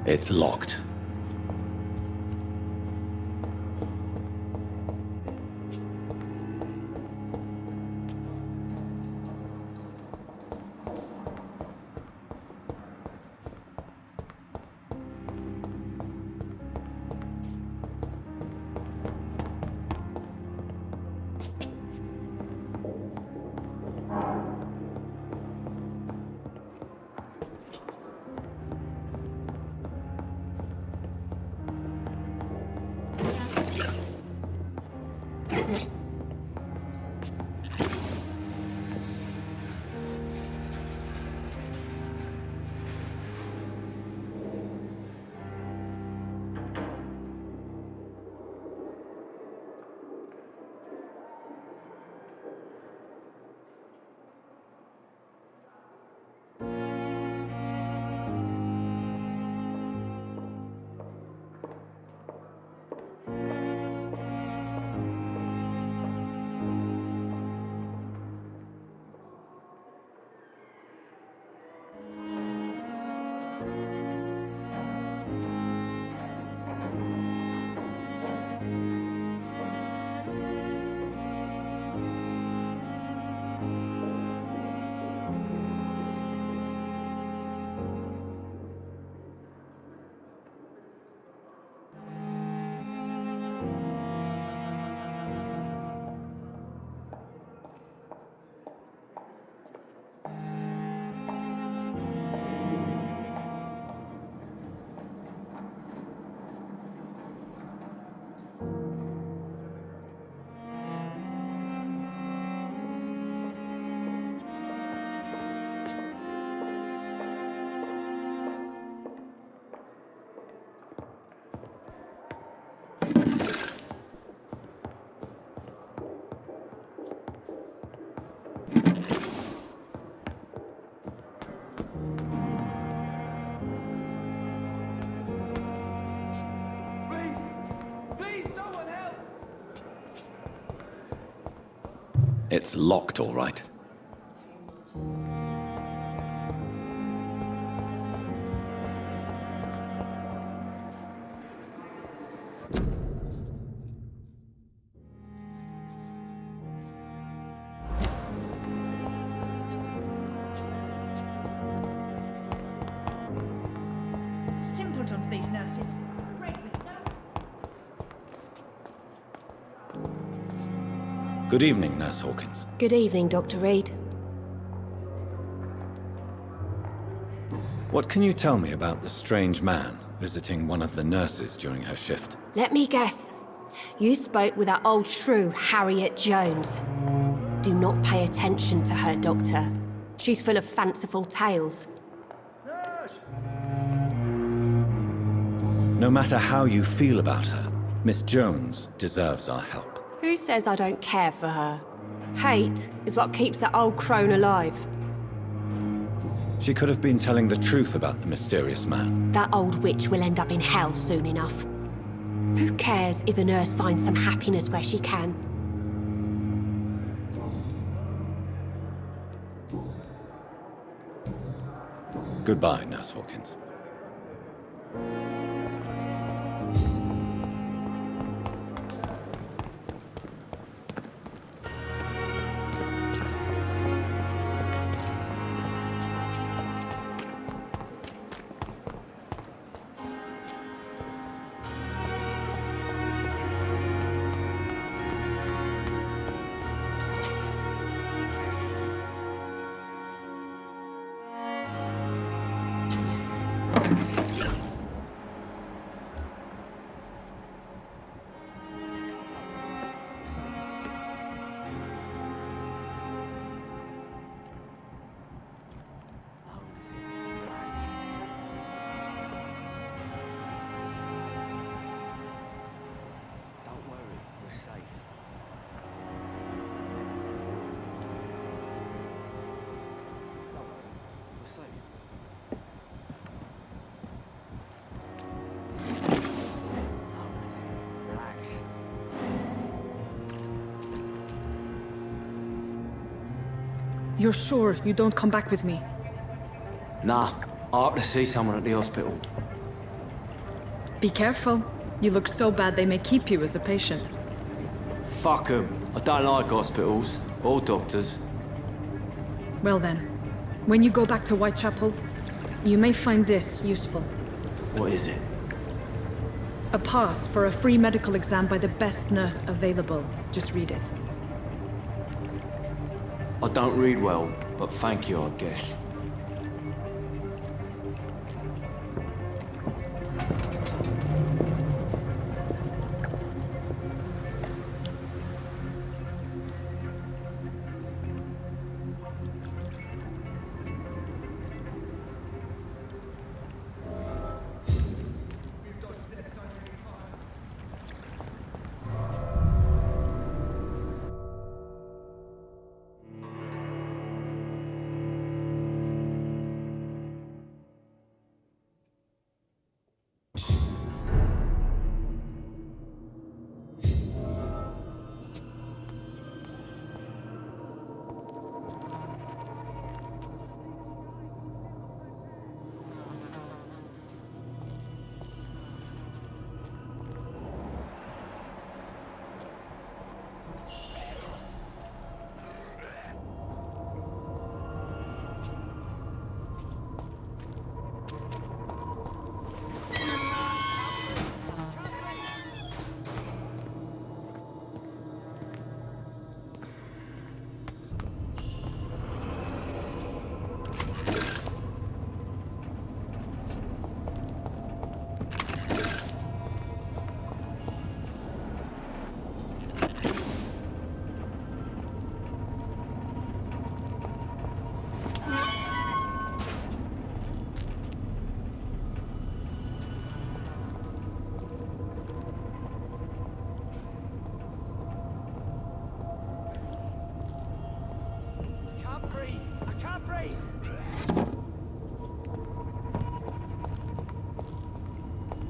It's locked. It's locked, all right. Simpletons, these nurses. Good evening, Nurse Hawkins. Good evening, Dr. Reed. What can you tell me about the strange man visiting one of the nurses during her shift? Let me guess. You spoke with that old shrew, Harriet Jones. Do not pay attention to her, Doctor. She's full of fanciful tales. No matter how you feel about her, Miss Jones deserves our help. Who says I don't care for her? Hate is what keeps that old crone alive. She could have been telling the truth about the mysterious man. That old witch will end up in hell soon enough. Who cares if a nurse finds some happiness where she can? Goodbye, Nurse Hawkins. You're sure you don't come back with me? Nah, I have to see someone at the hospital. Be careful. You look so bad they may keep you as a patient. Fuck 'em. I don't like hospitals. Or doctors. Well then, when you go back to Whitechapel, you may find this useful. What is it? A pass for a free medical exam by the best nurse available. Just read it. I don't read well, but thank you, I guess.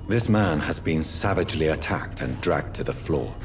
This man has been savagely attacked and dragged to the floor.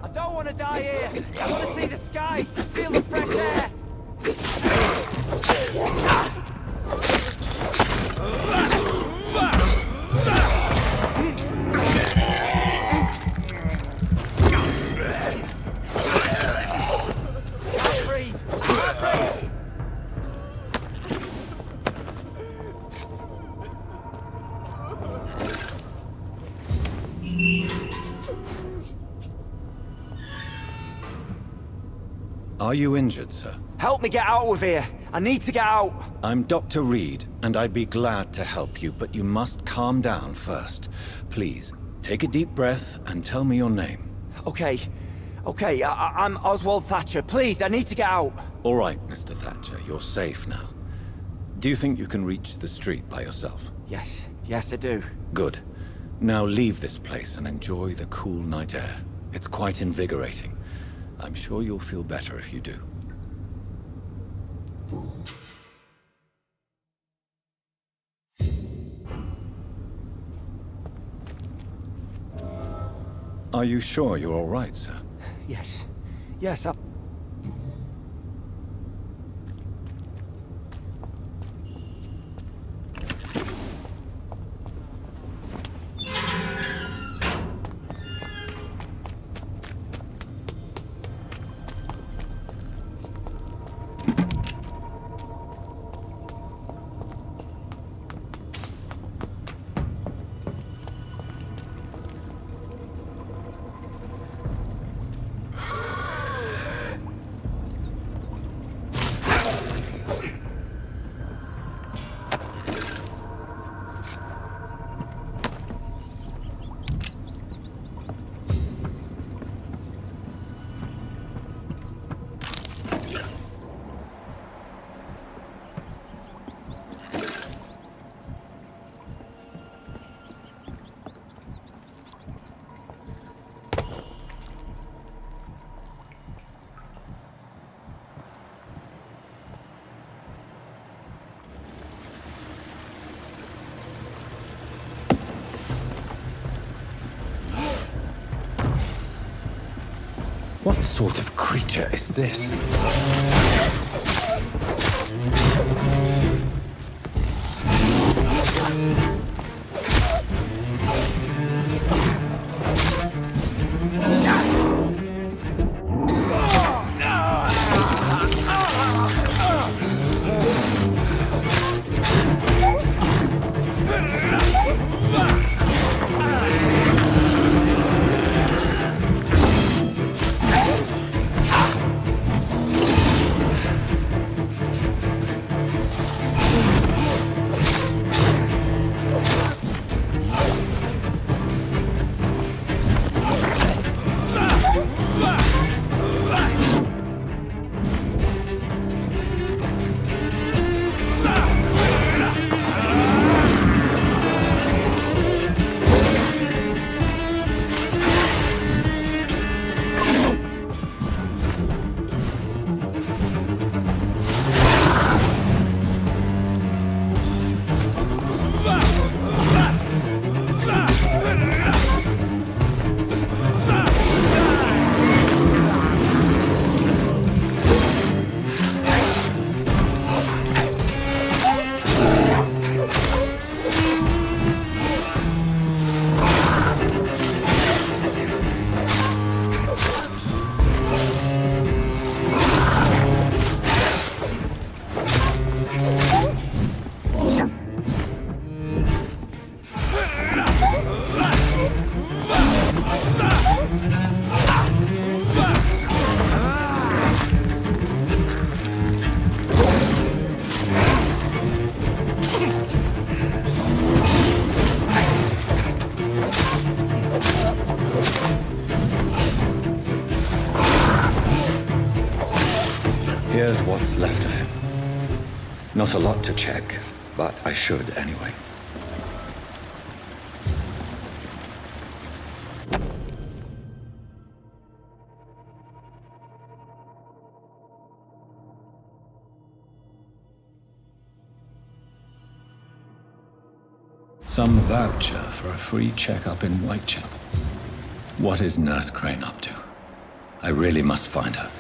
I don't want to die here. I want to see the sky, feel the fresh air. Are you injured, sir? Help me get out of here. I need to get out. I'm Dr. Reed, and I'd be glad to help you, but you must calm down first. Please, take a deep breath and tell me your name. Okay. I'm Oswald Thatcher. Please, I need to get out. All right, Mr. Thatcher, you're safe now. Do you think you can reach the street by yourself? Yes, I do. Good. Now leave this place and enjoy the cool night air. It's quite invigorating. I'm sure you'll feel better if you do. Are you sure you're all right, sir? Yes, What sort of creature is this? Here's what's left of him. Not a lot to check, but I should anyway. Some voucher for a free checkup in Whitechapel. What is Nurse Crane up to? I really must find her.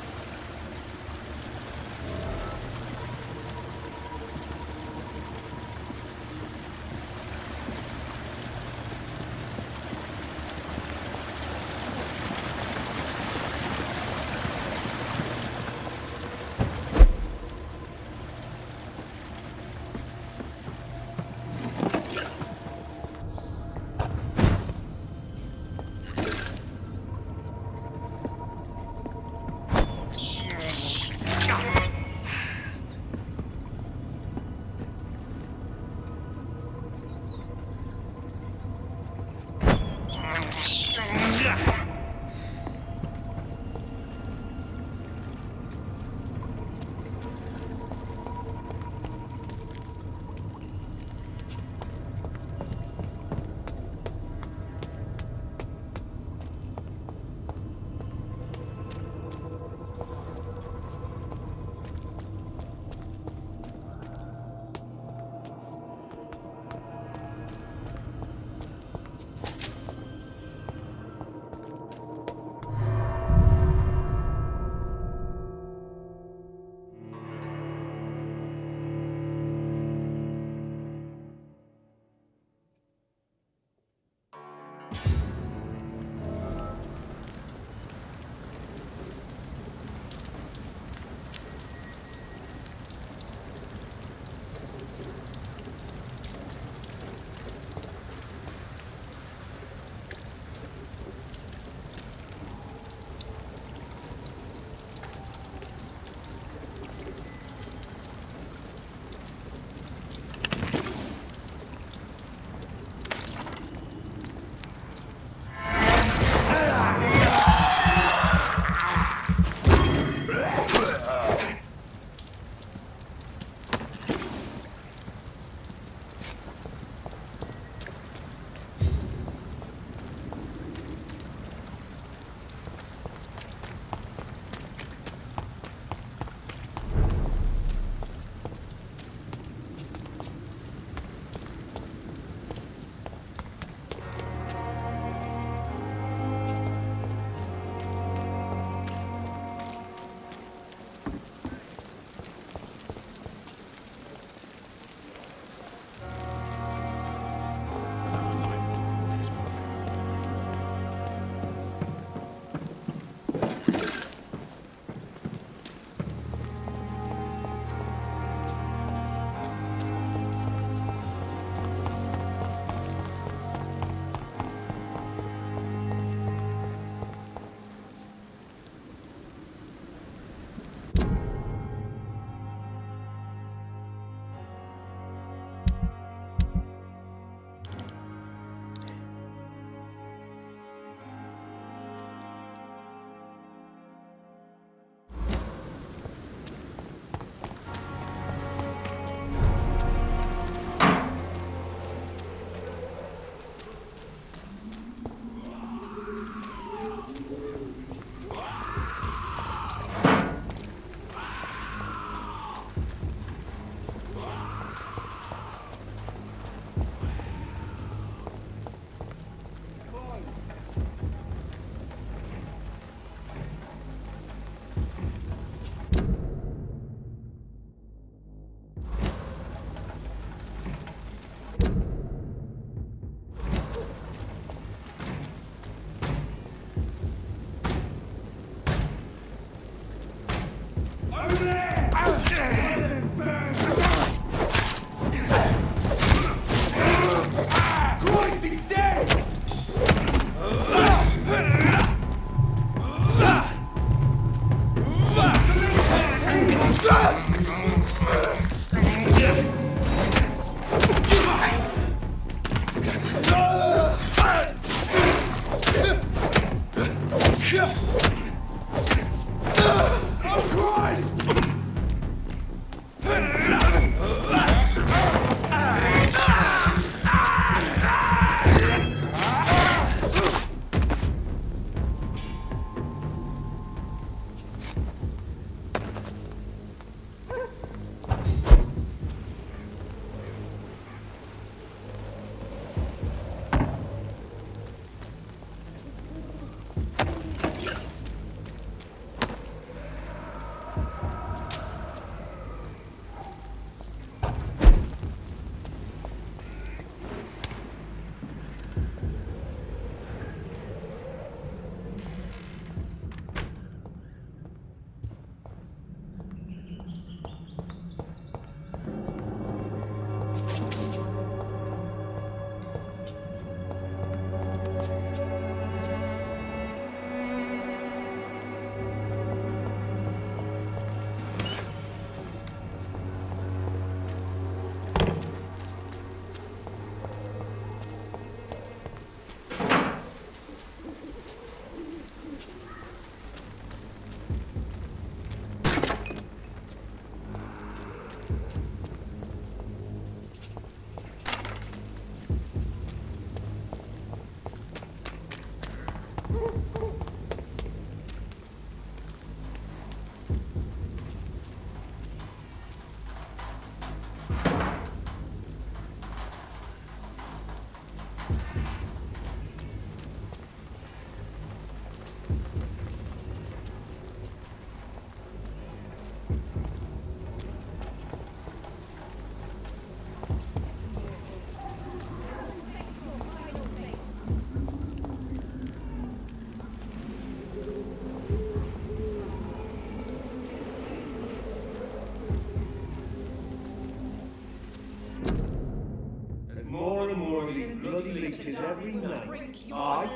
these bloody leeches every night. Aye,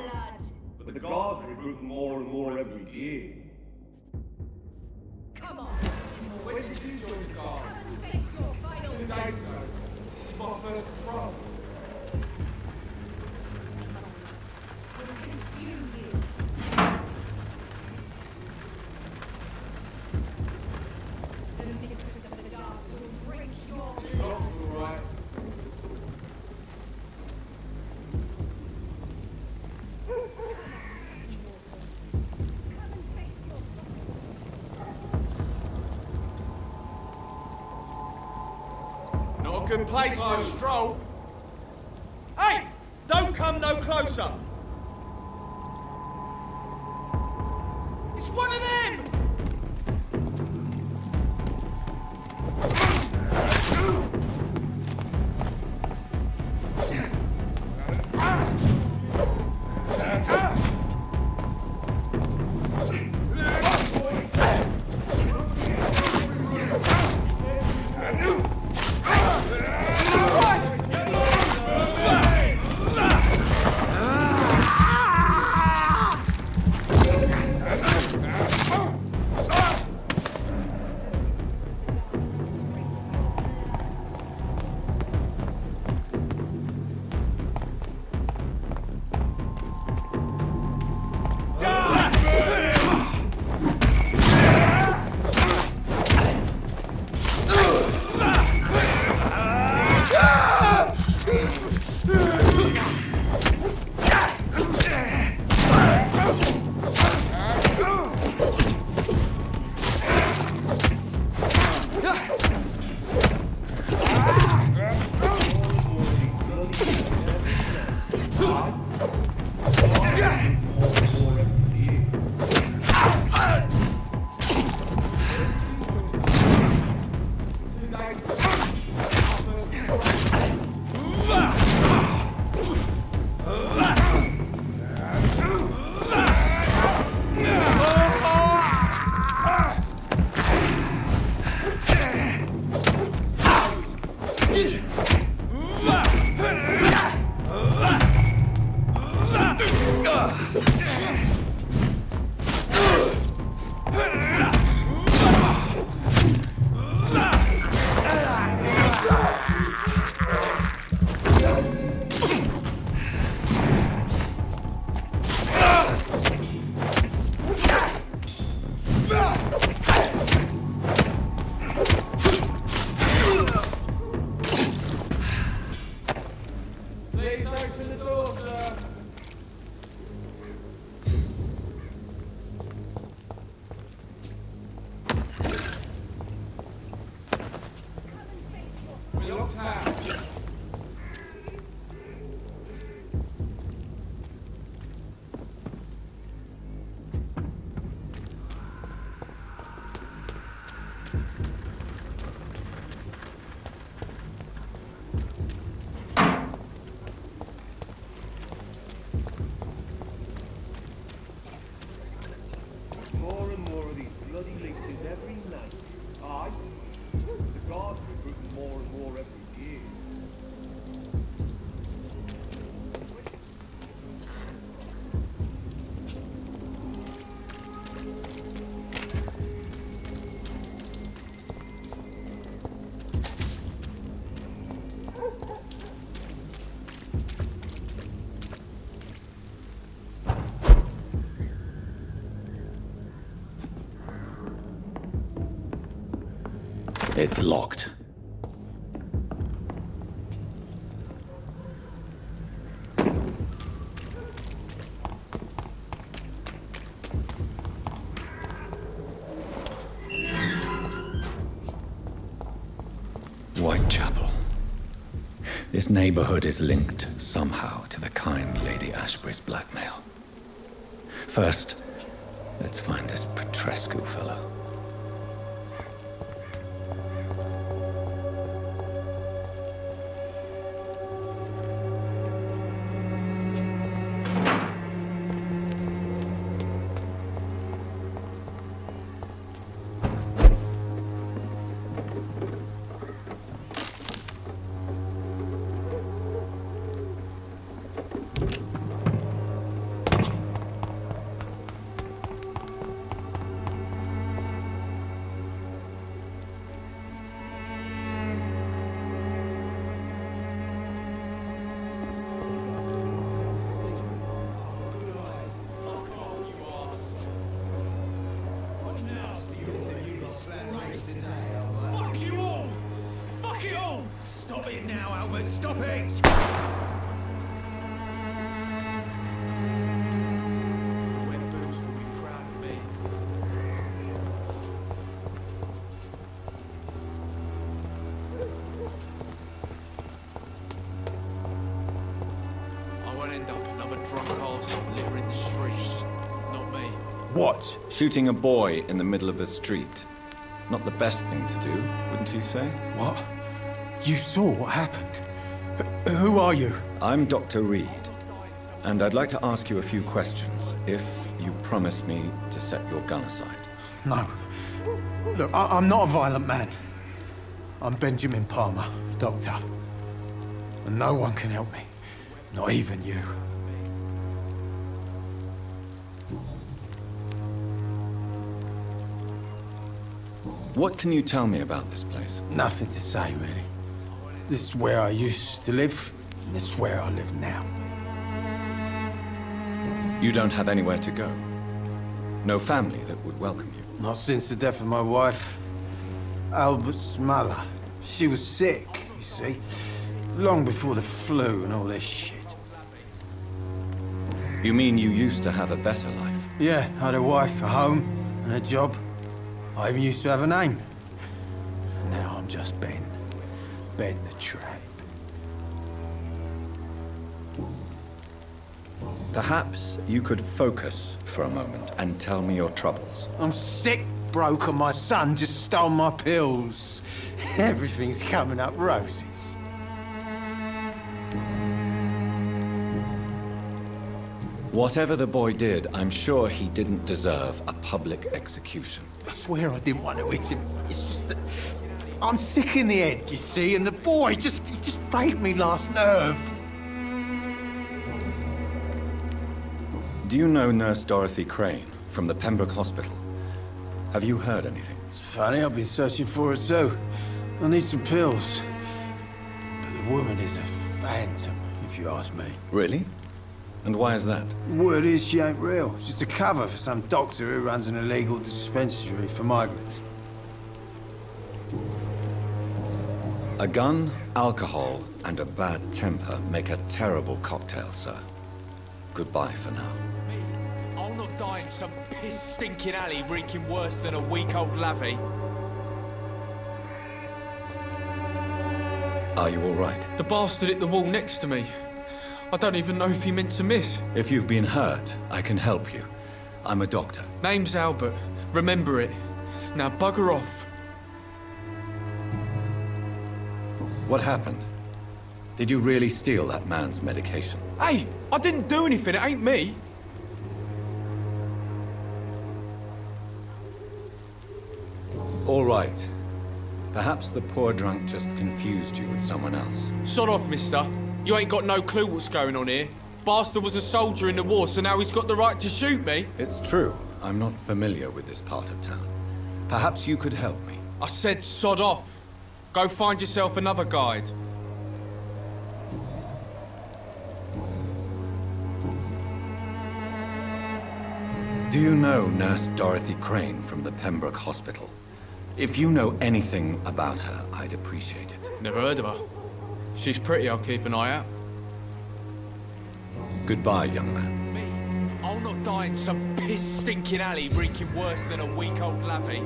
but the guards are recruiting more and more every day. Come on! When did you join the guard? Come and face your final 2 days ago. This is my first patrol. will consume you. The mistress of the dark will drink your This looks alright. Come and face your Not a good place for a stroll. Hey! Don't come no closer! It's one of them! More and more of these bloody leeches every night. Aye, the guards are recruiting more and more every year. It's locked. Whitechapel. This neighborhood is linked somehow to the kind Lady Ashbury's blackmail. First, let's find this Petrescu fellow. it! Stop it! The wet boots will be proud of me. I won't end up another drunk arsehole littering the streets. Not me. What? Shooting a boy in the middle of the street. Not the best thing to do, wouldn't you say? What? You saw what happened? Who are you? I'm Dr. Reed, and I'd like to ask you a few questions, if you promise me to set your gun aside. No. Look, I'm not a violent man. I'm Benjamin Palmer, doctor. And no one can help me. Not even you. What can you tell me about this place? Nothing to say, really. This is where I used to live, and this is where I live now. You don't have anywhere to go? No family that would welcome you? Not since the death of my wife, Albert's mother. She was sick, you see. Long before the flu and all this shit. You mean you used to have a better life? Yeah, I had a wife, a home, and a job. I even used to have a name. Now I'm just Ben. Ben the Tramp. Perhaps you could focus for a moment and tell me your troubles. I'm sick, broke, and my son just stole my pills. Everything's coming up roses. Whatever the boy did, I'm sure he didn't deserve a public execution. I swear I didn't want to hit him. It's just that I'm sick in the head, you see, and the boy he just frayed me last nerve. Do you know Nurse Dorothy Crane from the Pembroke Hospital? Have you heard anything? It's funny, I've been searching for her too. I need some pills. But the woman is a phantom, if you ask me. Really? And why is that? Word is she ain't real. She's a cover for some doctor who runs an illegal dispensary for migrants. A gun, alcohol, and a bad temper make a terrible cocktail, sir. Goodbye for now. I'll not die in some piss-stinking alley reeking worse than a week-old lavvy. Are you all right? The bastard hit the wall next to me. I don't even know if he meant to miss. If you've been hurt, I can help you. I'm a doctor. Name's Albert. Remember it. Now bugger off. What happened? Did you really steal that man's medication? Hey, I didn't do anything. It ain't me. All right. Perhaps the poor drunk just confused you with someone else. Sod off, mister. You ain't got no clue what's going on here. Bastard was a soldier in the war, so now he's got the right to shoot me. It's true. I'm not familiar with this part of town. Perhaps you could help me. I said sod off. Go find yourself another guide. Do you know Nurse Dorothy Crane from the Pembroke Hospital? If you know anything about her, I'd appreciate it. Never heard of her. She's pretty, I'll keep an eye out. Goodbye, young man. I'll not die in some piss-stinking alley reeking worse than a week-old lavvy.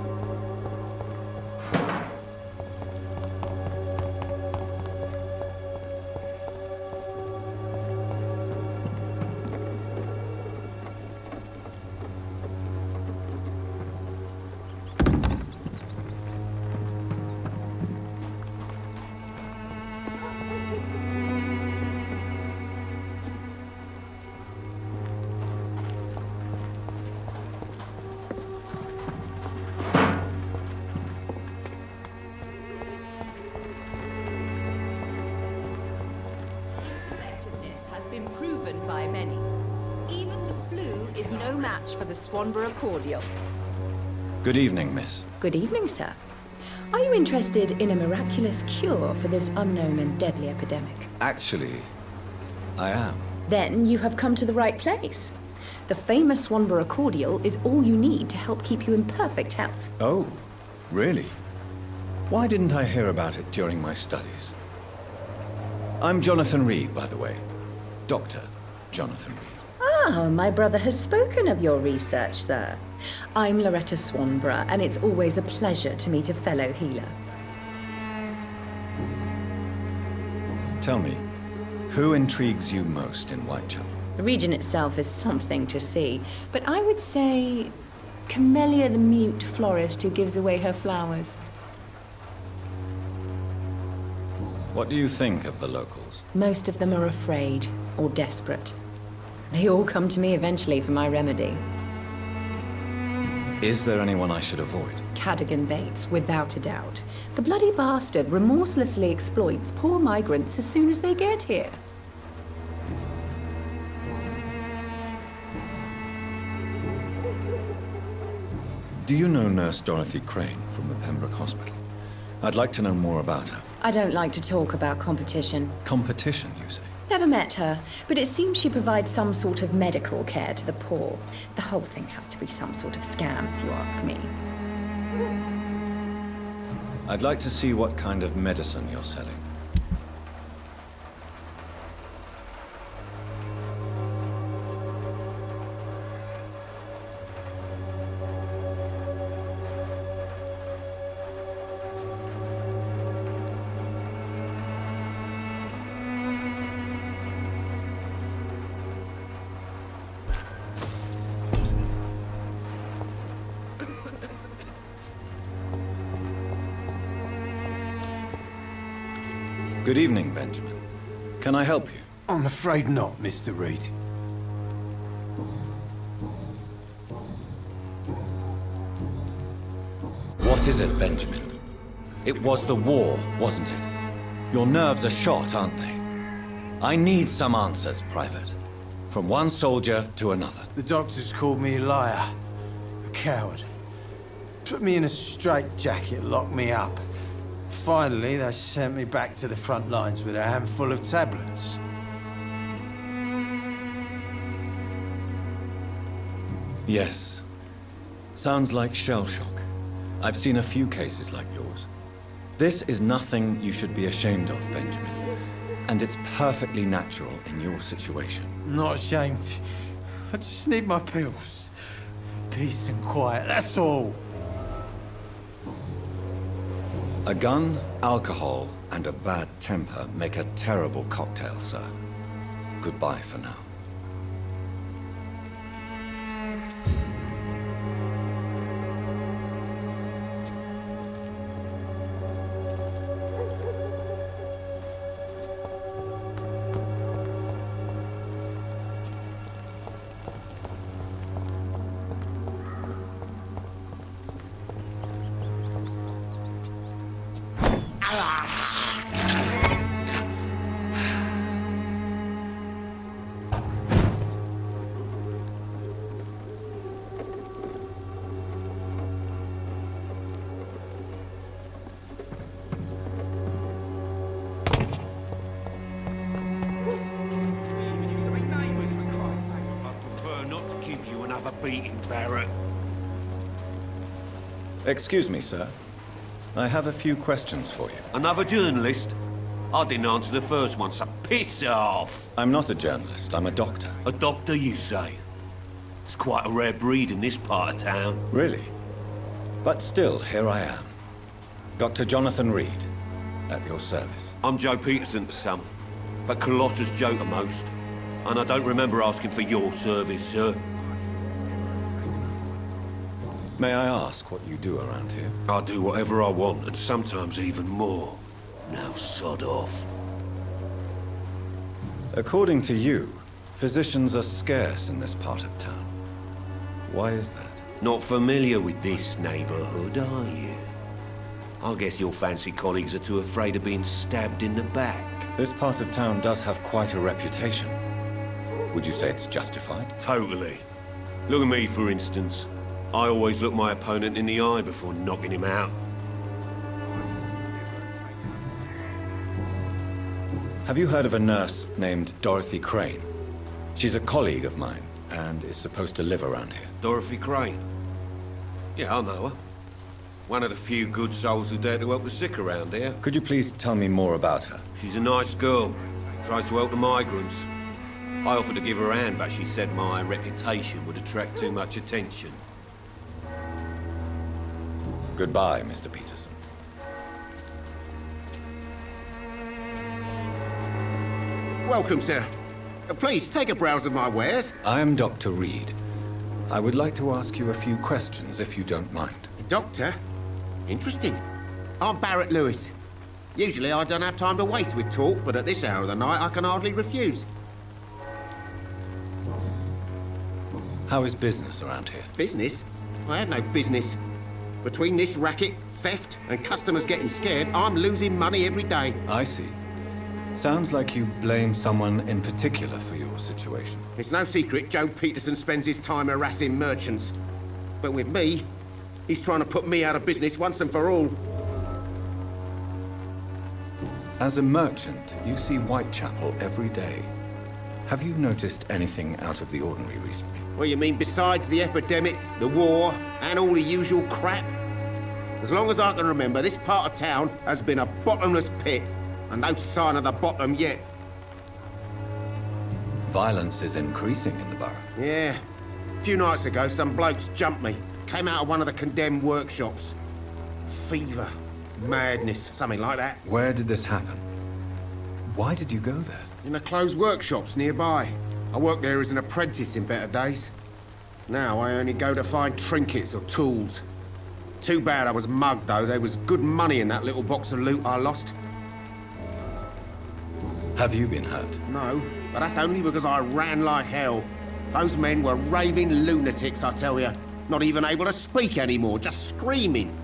By many. Even the flu is no match for the Swanborough cordial. Good evening, miss. Good evening, sir. Are you interested in a miraculous cure for this unknown and deadly epidemic? Actually, I am. Then you have come to the right place. The famous Swanborough cordial is all you need to help keep you in perfect health. Oh, really? Why didn't I hear about it during my studies? I'm Jonathan Reed, by the way. Dr. Jonathan Reed. Ah, my brother has spoken of your research, sir. I'm Loretta Swanborough, and it's always a pleasure to meet a fellow healer. Tell me, who intrigues you most in Whitechapel? The region itself is something to see, but I would say Camellia the mute florist who gives away her flowers. What do you think of the locals? Most of them are afraid or desperate. They all come to me eventually for my remedy. Is there anyone I should avoid? Cadogan Bates, without a doubt. The bloody bastard remorselessly exploits poor migrants as soon as they get here. Do you know Nurse Dorothy Crane from the Pembroke Hospital? I'd like to know more about her. I don't like to talk about competition. Competition, you say? Never met her, but it seems she provides some sort of medical care to the poor. The whole thing has to be some sort of scam, if you ask me. I'd like to see what kind of medicine you're selling. Good evening, Benjamin. Can I help you? I'm afraid not, Mr. Reed. What is it, Benjamin? It was the war, wasn't it? Your nerves are shot, aren't they? I need some answers, Private. From one soldier to another. The doctors called me a liar, a coward. Put me in a straitjacket, locked me up. Finally, they sent me back to the front lines with a handful of tablets. Yes. Sounds like shell shock. I've seen a few cases like yours. This is nothing you should be ashamed of, Benjamin. And it's perfectly natural in your situation. Not ashamed. I just need my pills. Peace and quiet, that's all. A gun, alcohol, and a bad temper make a terrible cocktail, sir. Goodbye for now. Excuse me, sir. I have a few questions for you. Another journalist? I didn't answer the first one, so piss off! I'm not a journalist, I'm a doctor. A doctor, you say? It's quite a rare breed in this part of town. Really? But still, here I am. Dr. Jonathan Reed, at your service. I'm Joe Peterson to some, but Colossus Joe to most. And I don't remember asking for your service, sir. May I ask what you do around here? I do whatever I want, and sometimes even more. Now sod off. According to you, physicians are scarce in this part of town. Why is that? Not familiar with this neighborhood, are you? I guess your fancy colleagues are too afraid of being stabbed in the back. This part of town does have quite a reputation. Would you say it's justified? Totally. Look at me, for instance. I always look my opponent in the eye before knocking him out. Have you heard of a nurse named Dorothy Crane? She's a colleague of mine, and is supposed to live around here. Dorothy Crane? Yeah, I know her. One of the few good souls who dare to help the sick around here. Could you please tell me more about her? She's a nice girl. Tries to help the migrants. I offered to give her a hand, but she said my reputation would attract too much attention. Goodbye, Mr. Peterson. Welcome, sir. Please, take a browse of my wares. I am Dr. Reed. I would like to ask you a few questions, if you don't mind. Doctor? Interesting. I'm Barrett Lewis. Usually I don't have time to waste with talk, but at this hour of the night I can hardly refuse. How is business around here? Business? I had no business. Between this racket, theft, and customers getting scared, I'm losing money every day. I see. Sounds like you blame someone in particular for your situation. It's no secret Joe Peterson spends his time harassing merchants. But with me, he's trying to put me out of business once and for all. As a merchant, you see Whitechapel every day. Have you noticed anything out of the ordinary recently? Well, you mean besides the epidemic, the war, and all the usual crap? As long as I can remember, this part of town has been a bottomless pit, and no sign of the bottom yet. Violence is increasing in the borough. Yeah. A few nights ago, some blokes jumped me. Came out of one of the condemned workshops. Fever, madness, something like that. Where did this happen? Why did you go there? In the closed workshops nearby. I worked there as an apprentice in better days. Now I only go to find trinkets or tools. Too bad I was mugged, though. There was good money in that little box of loot I lost. Have you been hurt? No, but that's only because I ran like hell. Those men were raving lunatics, I tell you. Not even able to speak anymore, just screaming.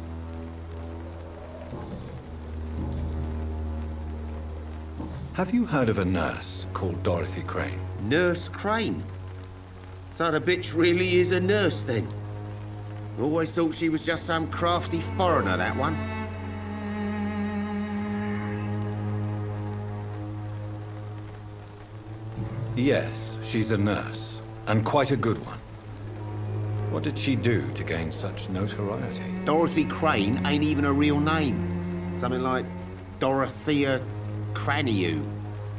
Have you heard of a nurse called Dorothy Crane? Nurse Crane? So the bitch really is a nurse, then? Always thought she was just some crafty foreigner, that one. Yes, she's a nurse, and quite a good one. What did she do to gain such notoriety? Dorothy Crane ain't even a real name. Something like Dorothea Craniu.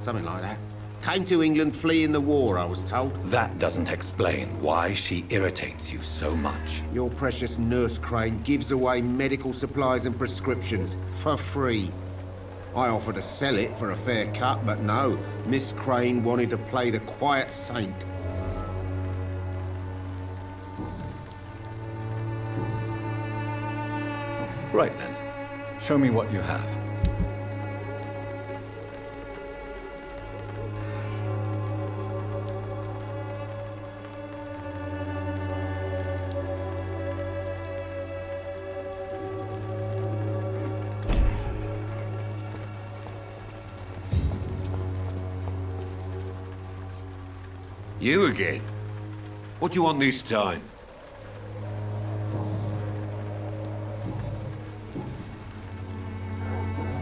Something like that. Came to England fleeing the war, I was told. That doesn't explain why she irritates you so much. Your precious Nurse Crane gives away medical supplies and prescriptions for free. I offered to sell it for a fair cut, but no. Miss Crane wanted to play the quiet saint. Right then. Show me what you have. You again? What do you want this time?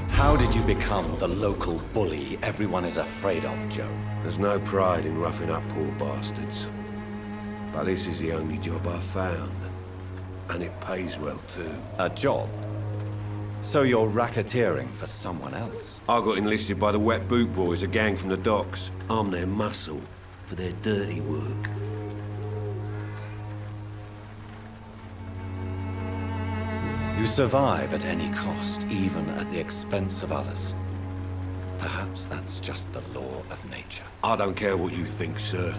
How did you become the local bully everyone is afraid of, Joe? There's no pride in roughing up poor bastards. But this is the only job I've found. And it pays well, too. A job? So you're racketeering for someone else? I got enlisted by the Wet Boot Boys, a gang from the docks. I'm their muscle for their dirty work. You survive at any cost, even at the expense of others. Perhaps that's just the law of nature. I don't care what you think, sir.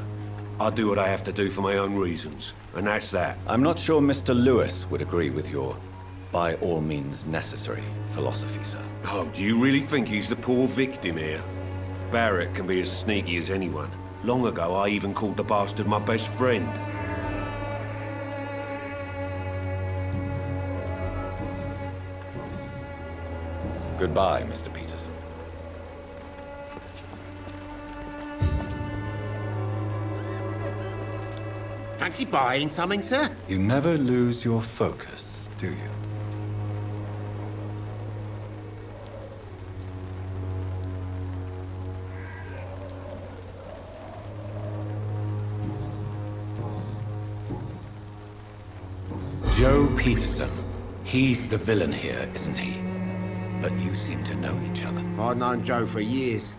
I do what I have to do for my own reasons, and that's that. I'm not sure Mr. Lewis would agree with your by all means necessary philosophy, sir. Oh, do you really think he's the poor victim here? Barrett can be as sneaky as anyone. Long ago, I even called the bastard my best friend. Goodbye, Mr. Peterson. Fancy buying something, sir? You never lose your focus, do you? Joe Peterson. He's the villain here, isn't he? But you seem to know each other. I'd known Joe for years.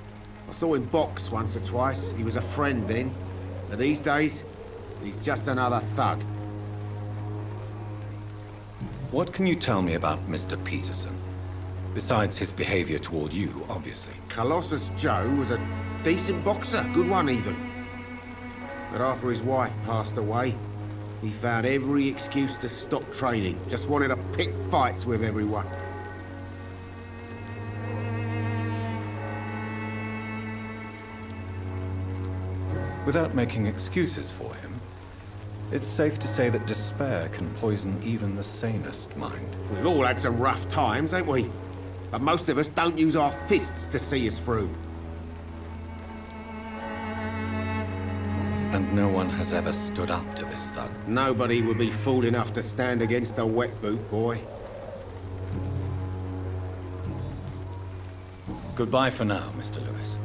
I saw him box once or twice. He was a friend then. But these days, he's just another thug. What can you tell me about Mr. Peterson? Besides his behavior toward you, obviously. Colossus Joe was a decent boxer, good one even. But after his wife passed away, he found every excuse to stop training. Just wanted to pick fights with everyone. Without making excuses for him, it's safe to say that despair can poison even the sanest mind. We've all had some rough times, ain't we? But most of us don't use our fists to see us through. And no one has ever stood up to this thug. Nobody would be fool enough to stand against a wet boot boy. Goodbye for now, Mr. Lewis.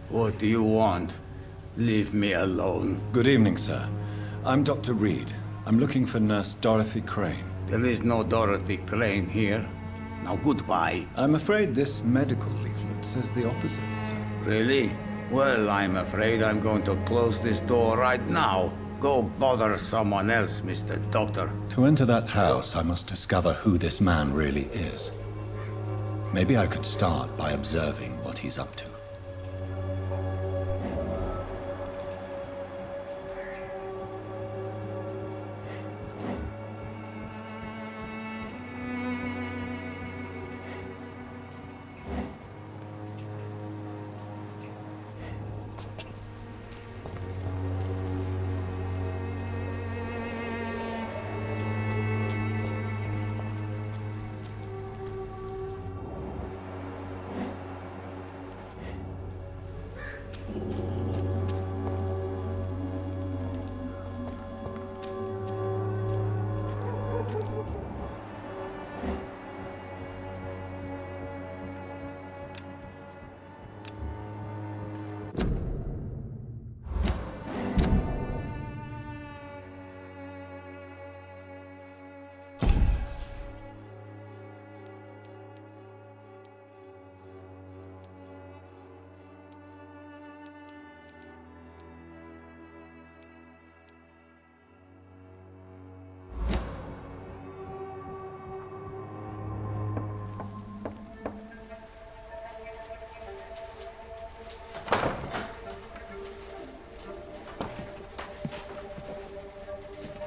What do you want? Leave me alone. Good evening, sir. I'm Dr. Reed. I'm looking for Nurse Dorothy Crane. There is no Dorothy Crane here. Now goodbye. I'm afraid this medical leaflet says the opposite, sir. Really? Well, I'm afraid I'm going to close this door right now. Go bother someone else, Mr. Doctor. To enter that house, I must discover who this man really is. Maybe I could start by observing what he's up to.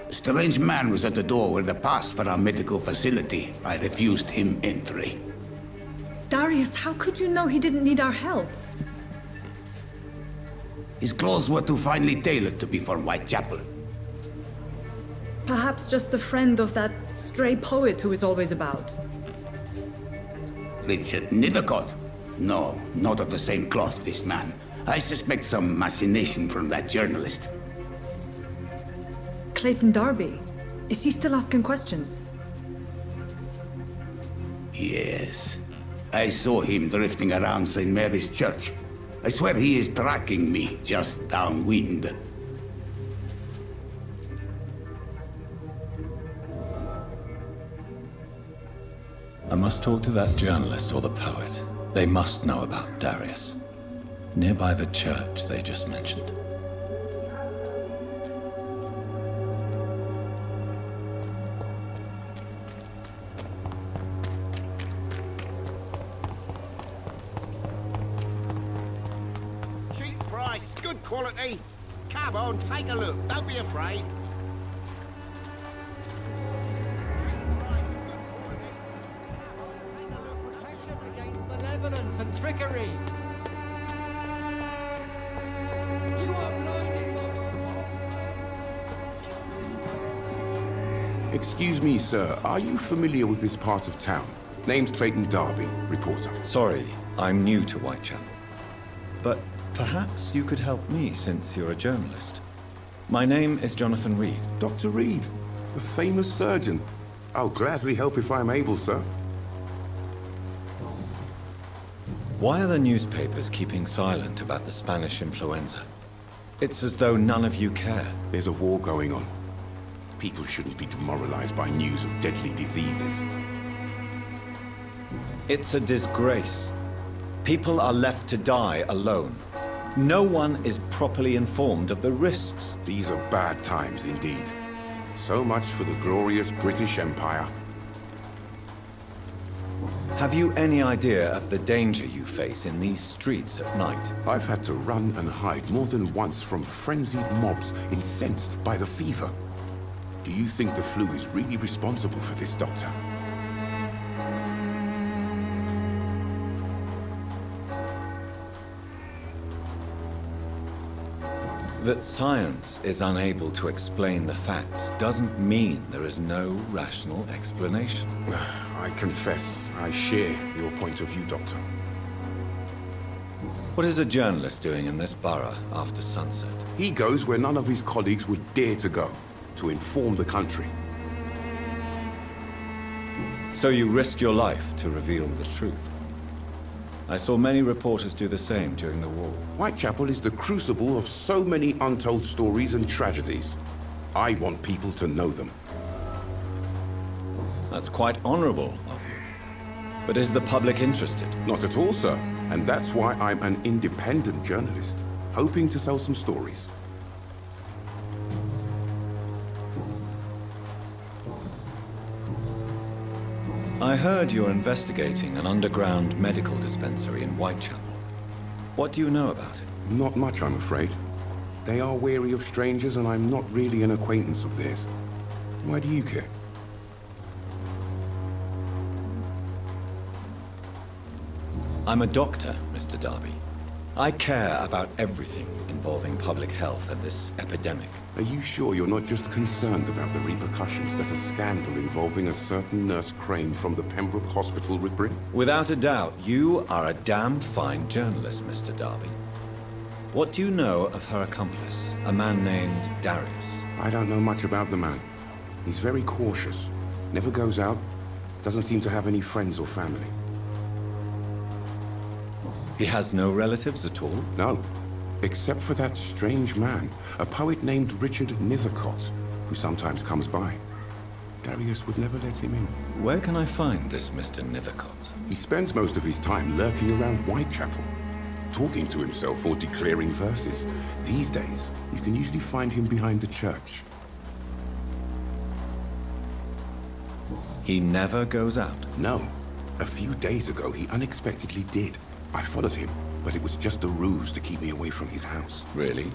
A strange man was at the door with a pass for our medical facility. I refused him entry. Darius, how could you know he didn't need our help? His clothes were too finely tailored to be for Whitechapel. Perhaps just a friend of that stray poet who is always about. Richard Nethercott? No, not of the same cloth, this man. I suspect some machination from that journalist. Clayton Darby. Is he still asking questions? Yes. I saw him drifting around St. Mary's Church. I swear he is tracking me just downwind. I must talk to that journalist or the poet. They must know about Darius. Nearby the church they just mentioned. Cheap price, good quality. Come on, take a look. Don't be afraid. Against malevolence and trickery. Excuse me, sir. Are you familiar with this part of town? Name's Clayton Darby, reporter. Sorry, I'm new to Whitechapel. But perhaps you could help me since you're a journalist. My name is Jonathan Reed. Dr. Reed, the famous surgeon. I'll gladly help if I'm able, sir. Why are the newspapers keeping silent about the Spanish influenza? It's as though none of you care. There's a war going on. People shouldn't be demoralized by news of deadly diseases. It's a disgrace. People are left to die alone. No one is properly informed of the risks. These are bad times indeed. So much for the glorious British Empire. Have you any idea of the danger you face in these streets at night? I've had to run and hide more than once from frenzied mobs incensed by the fever. Do you think the flu is really responsible for this, Doctor? That science is unable to explain the facts doesn't mean there is no rational explanation. I confess, I share your point of view, Doctor. What is a journalist doing in this borough after sunset? He goes where none of his colleagues would dare to go, to inform the country. So you risk your life to reveal the truth. I saw many reporters do the same during the war. Whitechapel is the crucible of so many untold stories and tragedies. I want people to know them. That's quite honorable of you. But is the public interested? Not at all, sir. And that's why I'm an independent journalist, hoping to sell some stories. I heard you're investigating an underground medical dispensary in Whitechapel. What do you know about it? Not much, I'm afraid. They are wary of strangers, and I'm not really an acquaintance of theirs. Why do you care? I'm a doctor, Mr. Darby. I care about everything involving public health and this epidemic. Are you sure you're not just concerned about the repercussions that a scandal involving a certain Nurse Crane from the Pembroke Hospital would bring? Without a doubt, you are a damn fine journalist, Mr. Darby. What do you know of her accomplice, a man named Darius? I don't know much about the man. He's very cautious. Never goes out. Doesn't seem to have any friends or family. He has no relatives at all? No. Except for that strange man, a poet named Richard Nethercott, who sometimes comes by. Darius would never let him in. Where can I find this Mr. Nethercott? He spends most of his time lurking around Whitechapel, talking to himself or declaring verses. These days, you can usually find him behind the church. He never goes out? No. A few days ago, he unexpectedly did. I followed him, but it was just a ruse to keep me away from his house. Really?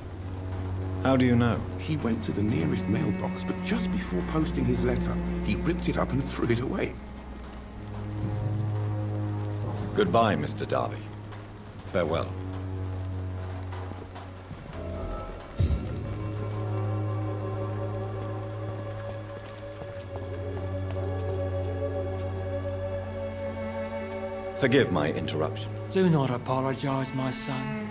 How do you know? He went to the nearest mailbox, but just before posting his letter, he ripped it up and threw it away. Goodbye, Mr. Darby. Farewell. Forgive my interruption. Do not apologize, my son.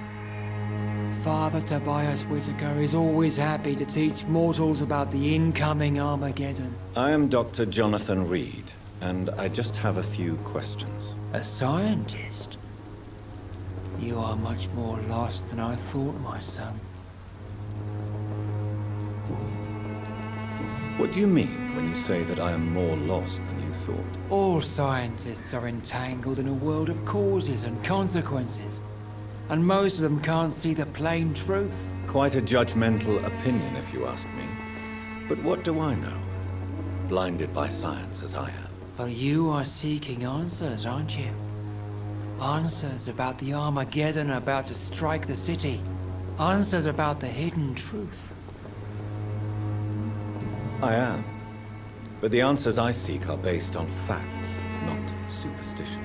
Father Tobias Whitaker is always happy to teach mortals about the incoming Armageddon. I am Dr. Jonathan Reed, and I just have a few questions. A scientist? You are much more lost than I thought, my son. What do you mean when you say that I am more lost than you thought? All scientists are entangled in a world of causes and consequences, and most of them can't see the plain truth. Quite a judgmental opinion, if you ask me. But what do I know? Blinded by science as I am. But you are seeking answers, aren't you? Answers about the Armageddon about to strike the city. Answers about the hidden truth. I am. But the answers I seek are based on facts, not superstition.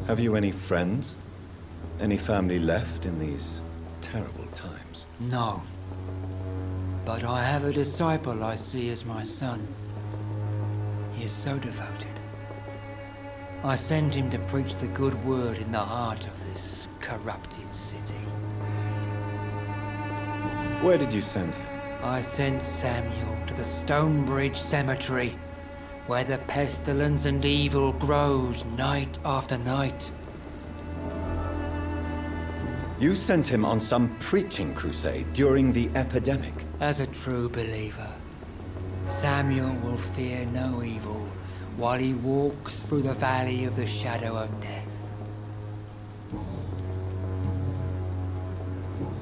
Have you any friends? Any family left in these terrible times? orders, no. But I have a disciple I see as my son. He is so devoted. I send him to preach the good word in the heart of this corrupted city. Where did you send him? I sent Samuel to the Stonebridge Cemetery, where the pestilence and evil grows night after night. You sent him on some preaching crusade during the epidemic. As a true believer, Samuel will fear no evil while he walks through the valley of the shadow of death.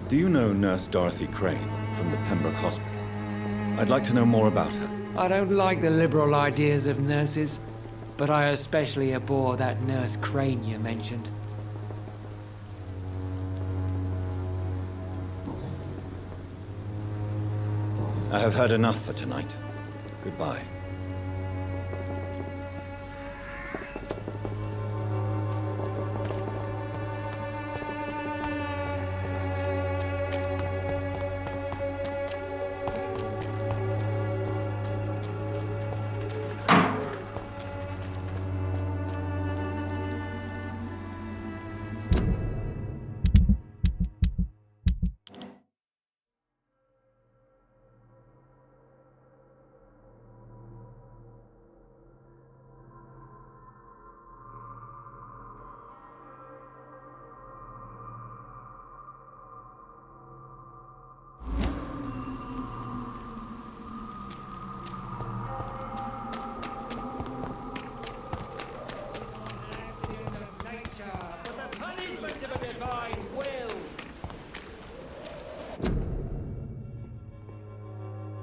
Do you know Nurse Dorothy Crane from the Pembroke Hospital? I'd like to know more about her. I don't like the liberal ideas of nurses, but I especially abhor that Nurse Crane you mentioned. I have heard enough for tonight. Goodbye.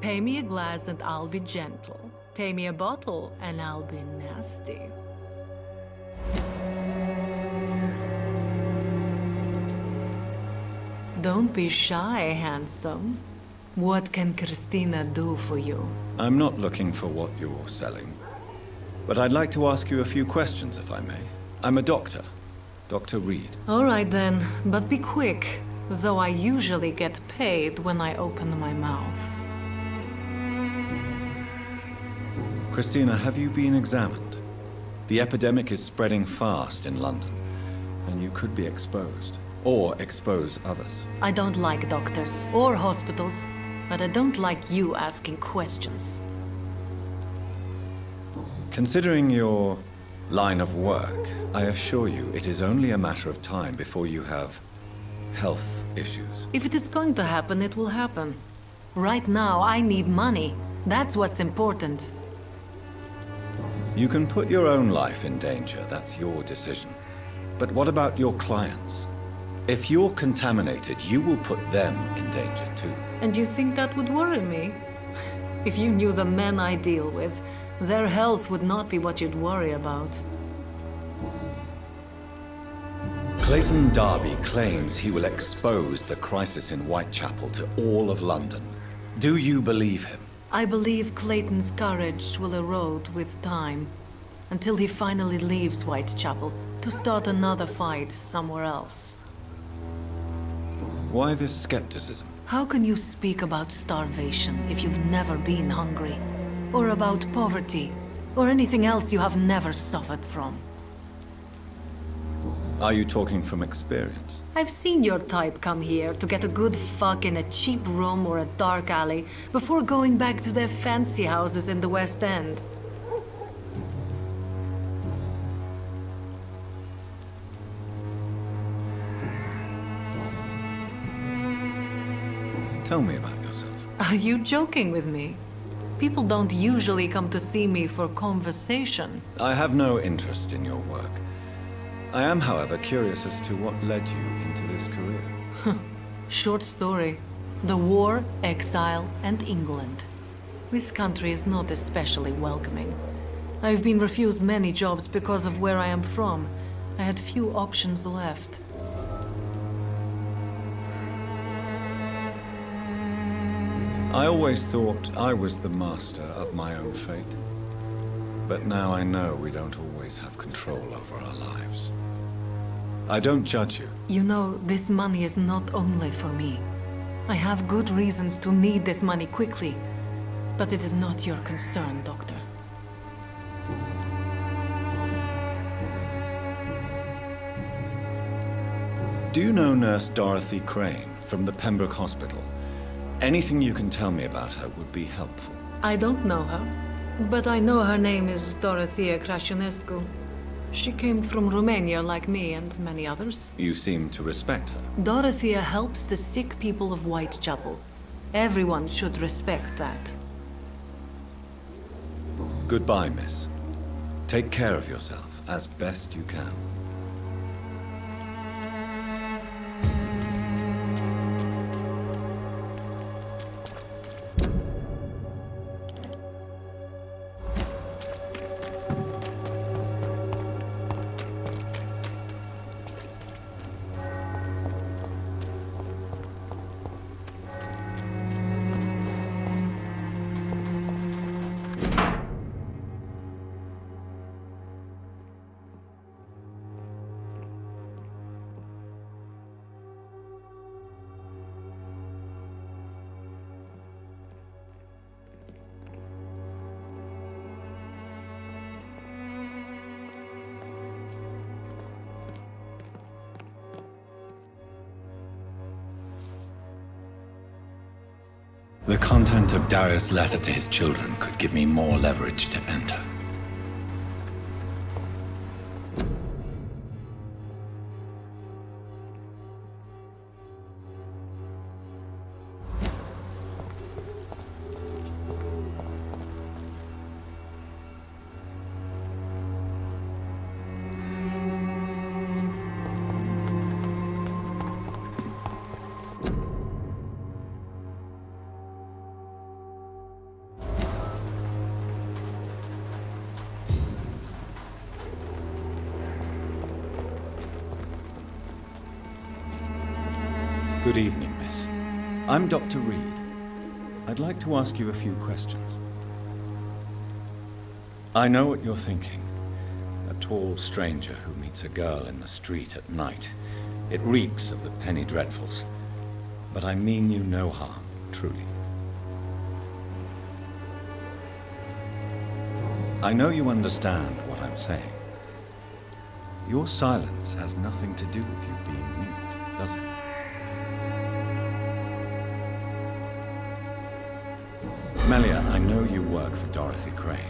Pay me a glass and I'll be gentle. Pay me a bottle and I'll be nasty. Don't be shy, handsome. What can Christina do for you? I'm not looking for what you're selling. But I'd like to ask you a few questions, if I may. I'm a doctor. Dr. Reed. All right then, but be quick. Though I usually get paid when I open my mouth. Christina, have you been examined? The epidemic is spreading fast in London, and you could be exposed, or expose others. I don't like doctors or hospitals, but I don't like you asking questions. Considering your line of work, I assure you it is only a matter of time before you have health issues. If it is going to happen, it will happen. Right now, I need money. That's what's important. You can put your own life in danger, that's your decision. But what about your clients? If you're contaminated, you will put them in danger too. And you think that would worry me? If you knew the men I deal with, their health would not be what you'd worry about. Clayton Darby claims he will expose the crisis in Whitechapel to all of London. Do you believe him? I believe Clayton's courage will erode with time, until he finally leaves Whitechapel to start another fight somewhere else. Why this skepticism? How can you speak about starvation if you've never been hungry? Or about poverty? Or anything else you have never suffered from? Are you talking from experience? I've seen your type come here to get a good fuck in a cheap room or a dark alley before going back to their fancy houses in the West End. Tell me about yourself. Are you joking with me? People don't usually come to see me for conversation. I have no interest in your work. I am, however, curious as to what led you into this career. Short story. The war, exile, and England. This country is not especially welcoming. I've been refused many jobs because of where I am from. I had few options left. I always thought I was the master of my own fate. But now I know we don't always have control over our lives. I don't judge you. You know, this money is not only for me. I have good reasons to need this money quickly, but it is not your concern, Doctor. Do you know Nurse Dorothy Crane from the Pembroke Hospital? Anything you can tell me about her would be helpful. I don't know her, but I know her name is Dorothea Crăciunescu. She came from Romania like me and many others. You seem to respect her. Dorothea helps the sick people of Whitechapel. Everyone should respect that. Goodbye, miss. Take care of yourself as best you can. The content of Darius' letter to his children could give me more leverage to enter. Good evening, miss. I'm Dr. Reed. I'd like to ask you a few questions. I know what you're thinking. A tall stranger who meets a girl in the street at night. It reeks of the penny dreadfuls. But I mean you no harm, truly. I know you understand what I'm saying. Your silence has nothing to do with you being mute, does it? Melia, I know you work for Dorothy Crane.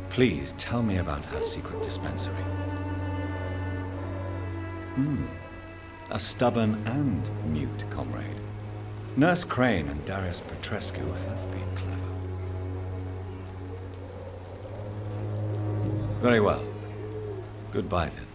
Please tell me about her secret dispensary. A stubborn and mute comrade. Nurse Crane and Darius Petrescu have been clever. Very well. Goodbye then.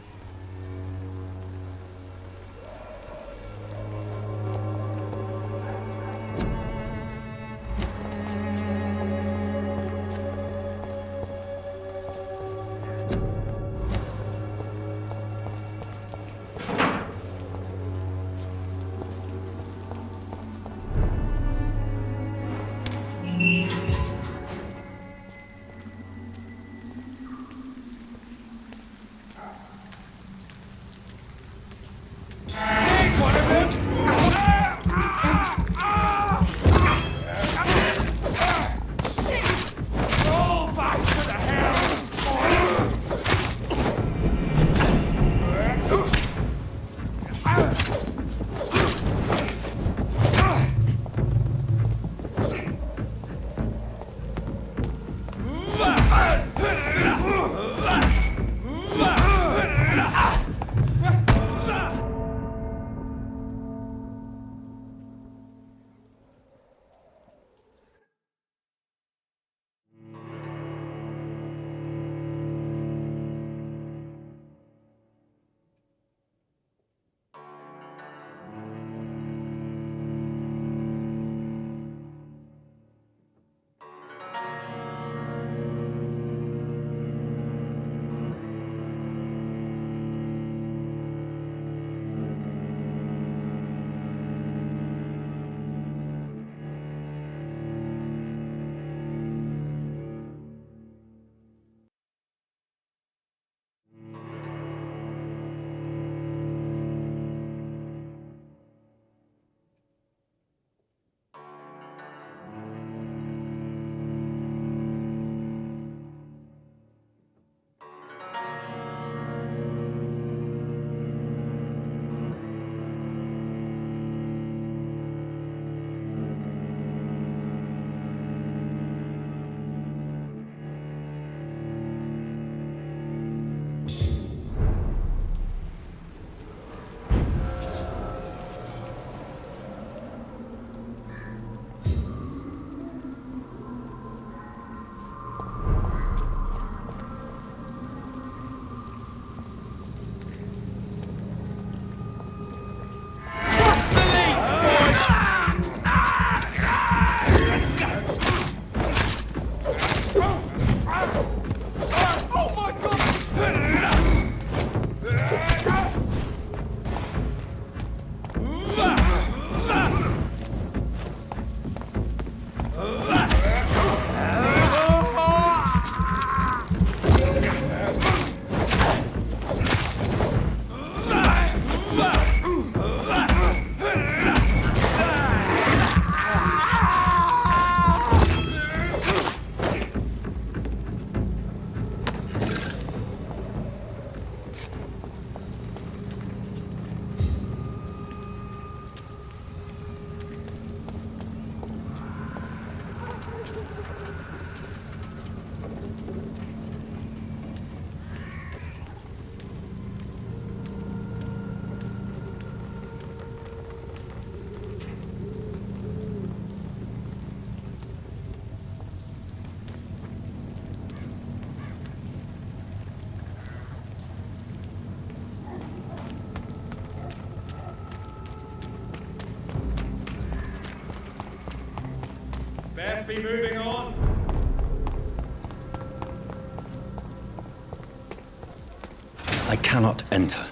Best be moving on. I cannot enter.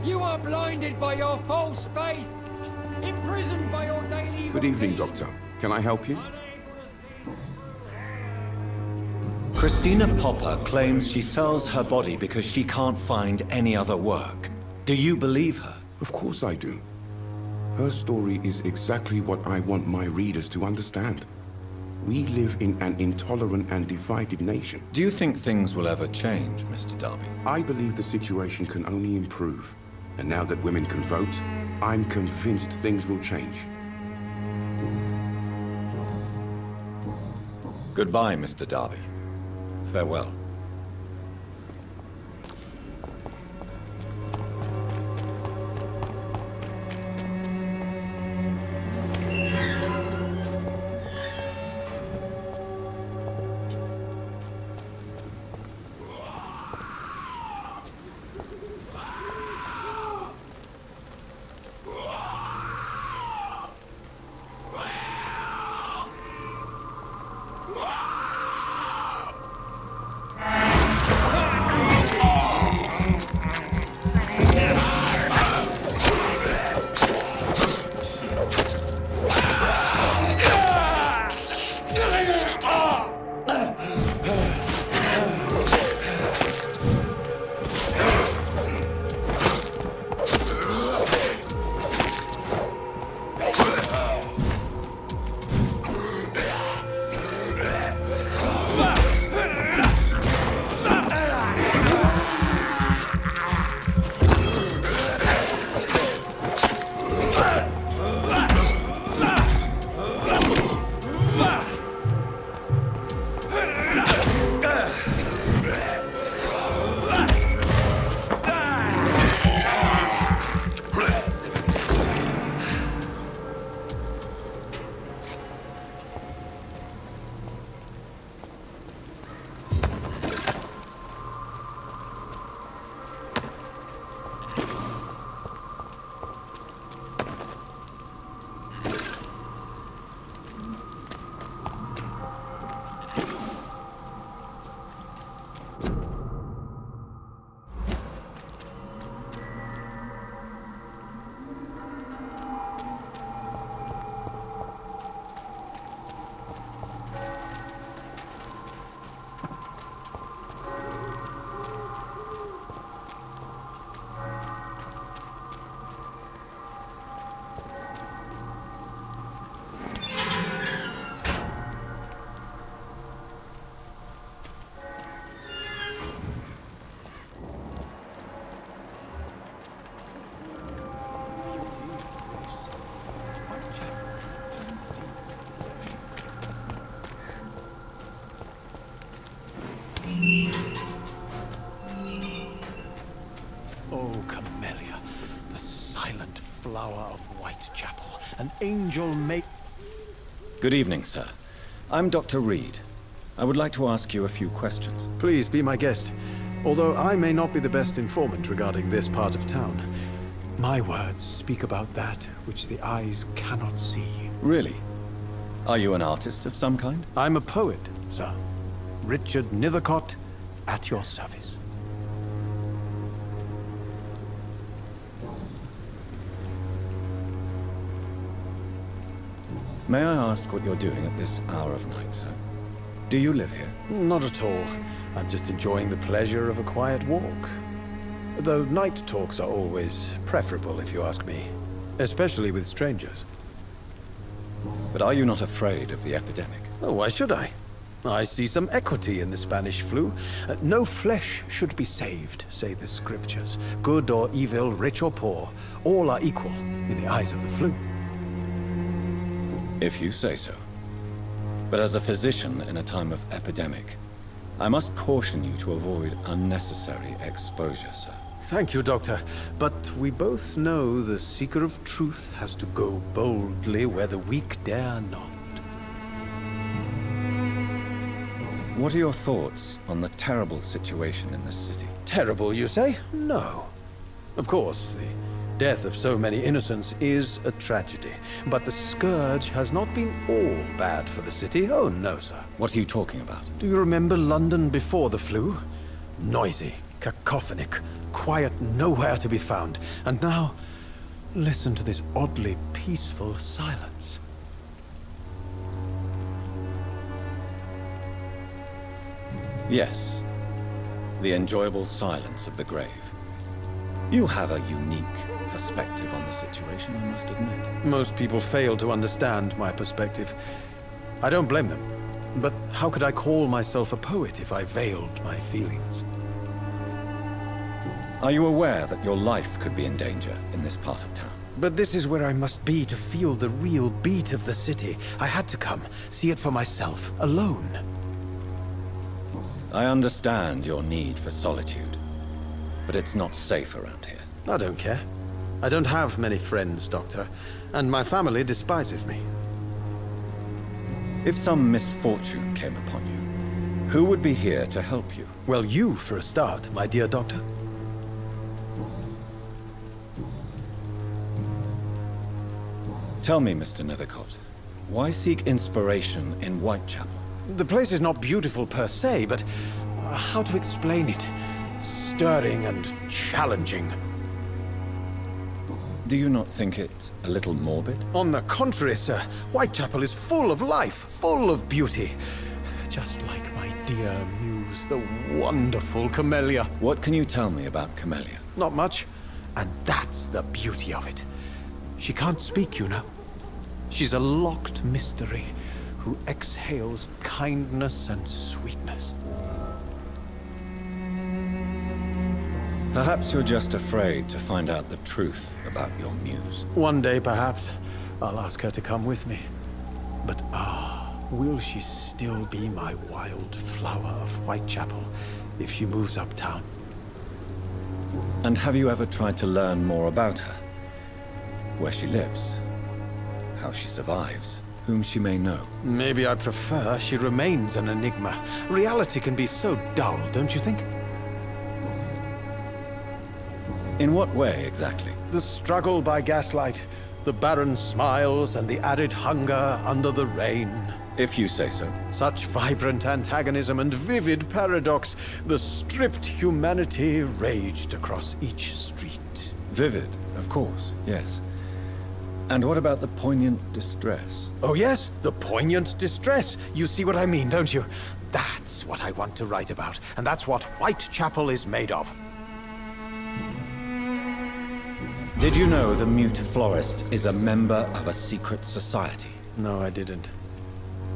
You are blinded by your false faith, imprisoned by your daily... Good evening, Doctor. Can I help you? Christina Popper claims she sells her body because she can't find any other work. Do you believe her? Of course I do. Her story is exactly what I want my readers to understand. We live in an intolerant and divided nation. Do you think things will ever change, Mr. Darby? I believe the situation can only improve. And now that women can vote, I'm convinced things will change. Goodbye, Mr. Darby. Farewell. Flower of Whitechapel, an angel make... Good evening, sir. I'm Dr. Reed. I would like to ask you a few questions. Please be my guest. Although I may not be the best informant regarding this part of town, my words speak about that which the eyes cannot see. Really? Are you an artist of some kind? I'm a poet, sir. Richard Nethercott, at your service. May I ask what you're doing at this hour of night, sir? Do you live here? Not at all. I'm just enjoying the pleasure of a quiet walk. Though night talks are always preferable, if you ask me. Especially with strangers. But are you not afraid of the epidemic? Oh, why should I? I see some equity in the Spanish flu. No flesh should be saved, say the scriptures. Good or evil, rich or poor, all are equal in the eyes of the flu. If you say so. But as a physician in a time of epidemic, I must caution you to avoid unnecessary exposure, sir. Thank you, Doctor. But we both know the seeker of truth has to go boldly where the weak dare not. What are your thoughts on the terrible situation in this city? Terrible, you say? No. Of course, the death of so many innocents is a tragedy. But the scourge has not been all bad for the city. Oh, no, sir. What are you talking about? Do you remember London before the flu? Noisy, cacophonic, quiet nowhere to be found. And now, listen to this oddly peaceful silence. Yes. The enjoyable silence of the grave. You have a unique perspective on the situation, I must admit. Most people fail to understand my perspective. I don't blame them. But how could I call myself a poet if I veiled my feelings? Are you aware that your life could be in danger in this part of town? But this is where I must be to feel the real beat of the city. I had to come, see it for myself, alone. I understand your need for solitude, but it's not safe around here. I don't care. I don't have many friends, Doctor, and my family despises me. If some misfortune came upon you, who would be here to help you? Well, you, for a start, my dear Doctor. Tell me, Mr. Nethercott, why seek inspiration in Whitechapel? The place is not beautiful per se, but how to explain it? Stirring and challenging. Do you not think it a little morbid? On the contrary, sir. Whitechapel is full of life, full of beauty. Just like my dear muse, the wonderful Camellia. What can you tell me about Camellia? Not much. And that's the beauty of it. She can't speak, you know. She's a locked mystery who exhales kindness and sweetness. Perhaps you're just afraid to find out the truth about your muse. One day, perhaps, I'll ask her to come with me. But will she still be my wild flower of Whitechapel if she moves uptown? And have you ever tried to learn more about her? Where she lives? How she survives? Whom she may know? Maybe I prefer she remains an enigma. Reality can be so dull, don't you think? In what way, exactly? The struggle by gaslight, the barren smiles and the added hunger under the rain. If you say so. Such vibrant antagonism and vivid paradox. The stripped humanity raged across each street. Vivid, of course, yes. And what about the poignant distress? Oh yes, the poignant distress. You see what I mean, don't you? That's what I want to write about, and that's what Whitechapel is made of. Did you know the mute florist is a member of a secret society? No, I didn't.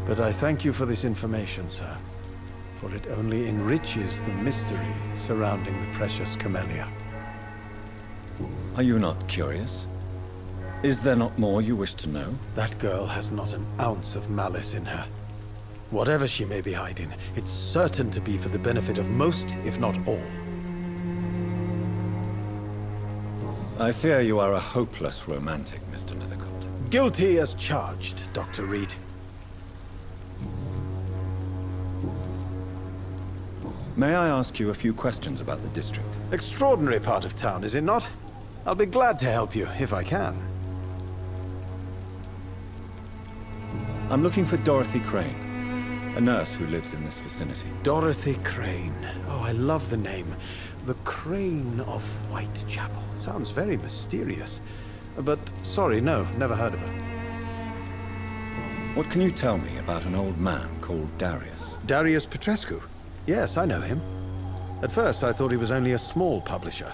But I thank you for this information, sir. For it only enriches the mystery surrounding the precious Camellia. Are you not curious? Is there not more you wish to know? That girl has not an ounce of malice in her. Whatever she may be hiding, it's certain to be for the benefit of most, if not all. I fear you are a hopeless romantic, Mr. Nethercott. Guilty as charged, Dr. Reed. May I ask you a few questions about the district? Extraordinary part of town, is it not? I'll be glad to help you, if I can. I'm looking for Dorothy Crane, a nurse who lives in this vicinity. Dorothy Crane. Oh, I love the name. The Crane of Whitechapel. Sounds very mysterious. But, sorry, no, never heard of her. What can you tell me about an old man called Darius? Darius Petrescu? Yes, I know him. At first, I thought he was only a small publisher.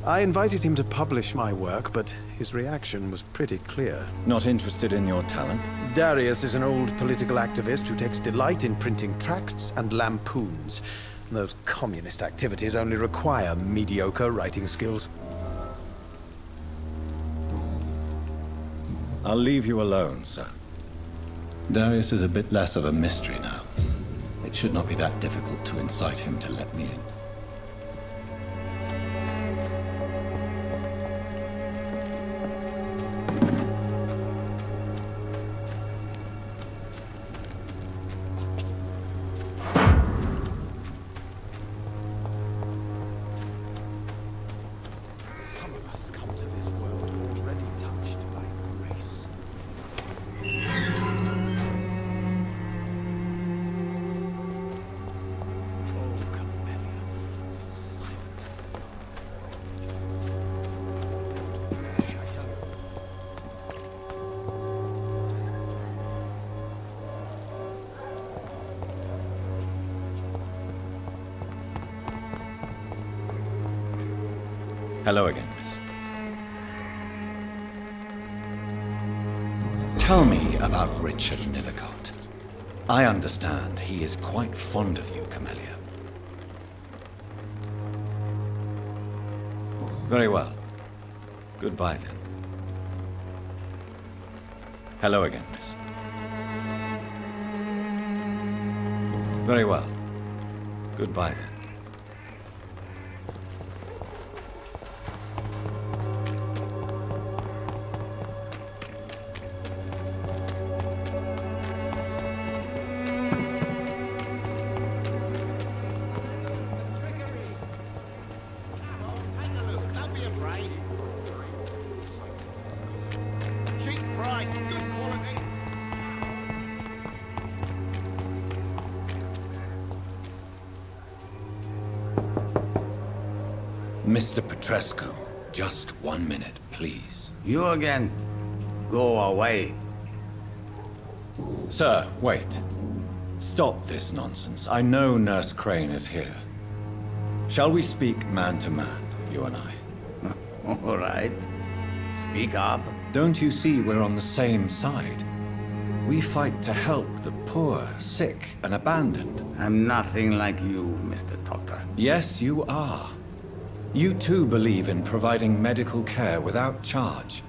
I invited him to publish my work, but his reaction was pretty clear. Not interested in your talent? Darius is an old political activist who takes delight in printing tracts and lampoons. Those communist activities only require mediocre writing skills. I'll leave you alone, sir. Darius is a bit less of a mystery now. It should not be that difficult to incite him to let me in. Hello again, miss. Tell me about Richard Nithercott. I understand he is quite fond of you, Camellia. Very well. Goodbye, then. Hello again, miss. Very well. Goodbye, then. Mr. Petrescu, just 1 minute, please. You again? Go away. Sir, wait. Stop this nonsense. I know Nurse Crane is here. Shall we speak man to man, you and I? All right. Speak up. Don't you see we're on the same side? We fight to help the poor, sick, and abandoned. I'm nothing like you, Mr. Doctor. Yes, you are. You too believe in providing medical care without charge.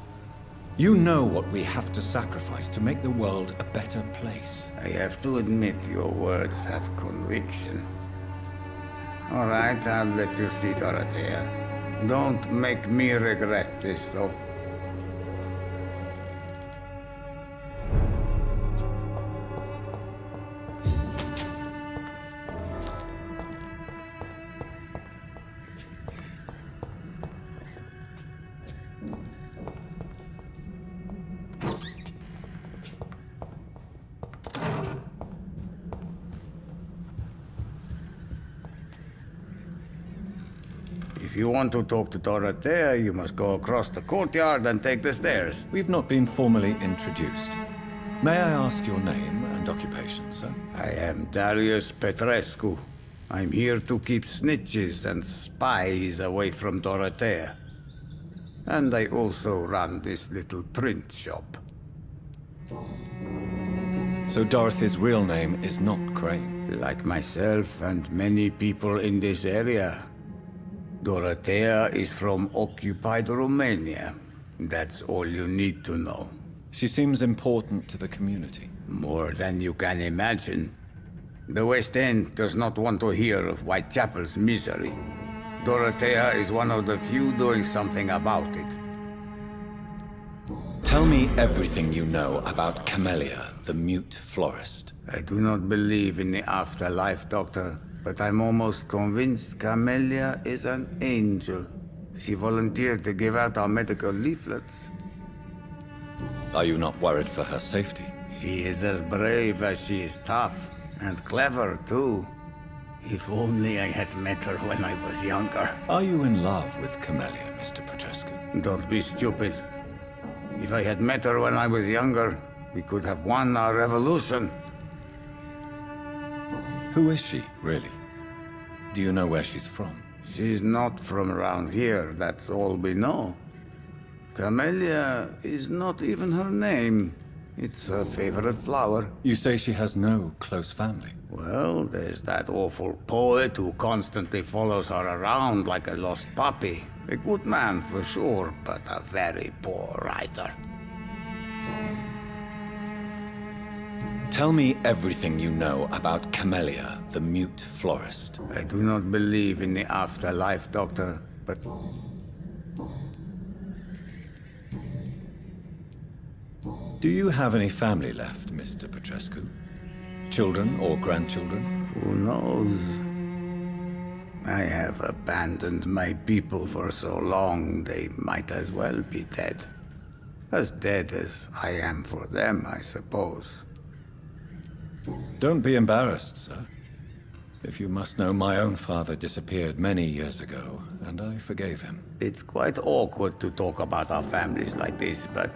You know what we have to sacrifice to make the world a better place. I have to admit your words have conviction. All right, I'll let you see Dorothea. Don't make me regret this, though. If you want to talk to Dorothea, you must go across the courtyard and take the stairs. We've not been formally introduced. May I ask your name and occupation, sir? I am Darius Petrescu. I'm here to keep snitches and spies away from Dorothea. And I also run this little print shop. So Dorothy's real name is not Crane? Like myself and many people in this area. Dorothea is from occupied Romania. That's all you need to know. She seems important to the community. More than you can imagine. The West End does not want to hear of Whitechapel's misery. Dorothea is one of the few doing something about it. Tell me everything you know about Camellia, the mute florist. I do not believe in the afterlife, Doctor. But I'm almost convinced Camellia is an angel. She volunteered to give out our medical leaflets. Are you not worried for her safety? She is as brave as she is tough. And clever, too. If only I had met her when I was younger. Are you in love with Camellia, Mr. Petrescu? Don't be stupid. If I had met her when I was younger, we could have won our revolution. Who is she, really? Do you know where she's from? She's not from around here, that's all we know. Camellia is not even her name. It's her favorite flower. You say she has no close family? Well, there's that awful poet who constantly follows her around like a lost puppy. A good man for sure, but a very poor writer. Tell me everything you know about Camellia, the mute florist. I do not believe in the afterlife, Doctor, but... Do you have any family left, Mr. Petrescu? Children or grandchildren? Who knows? I have abandoned my people for so long, they might as well be dead. As dead as I am for them, I suppose. Don't be embarrassed, sir. If you must know, my own father disappeared many years ago, and I forgave him. It's quite awkward to talk about our families like this, but...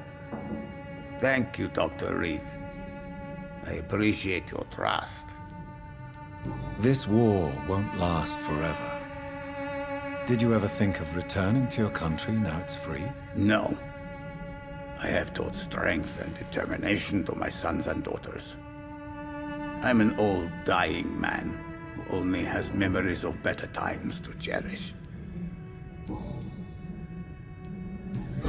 Thank you, Dr. Reed. I appreciate your trust. This war won't last forever. Did you ever think of returning to your country now it's free? No. I have taught strength and determination to my sons and daughters. I'm an old, dying man who only has memories of better times to cherish.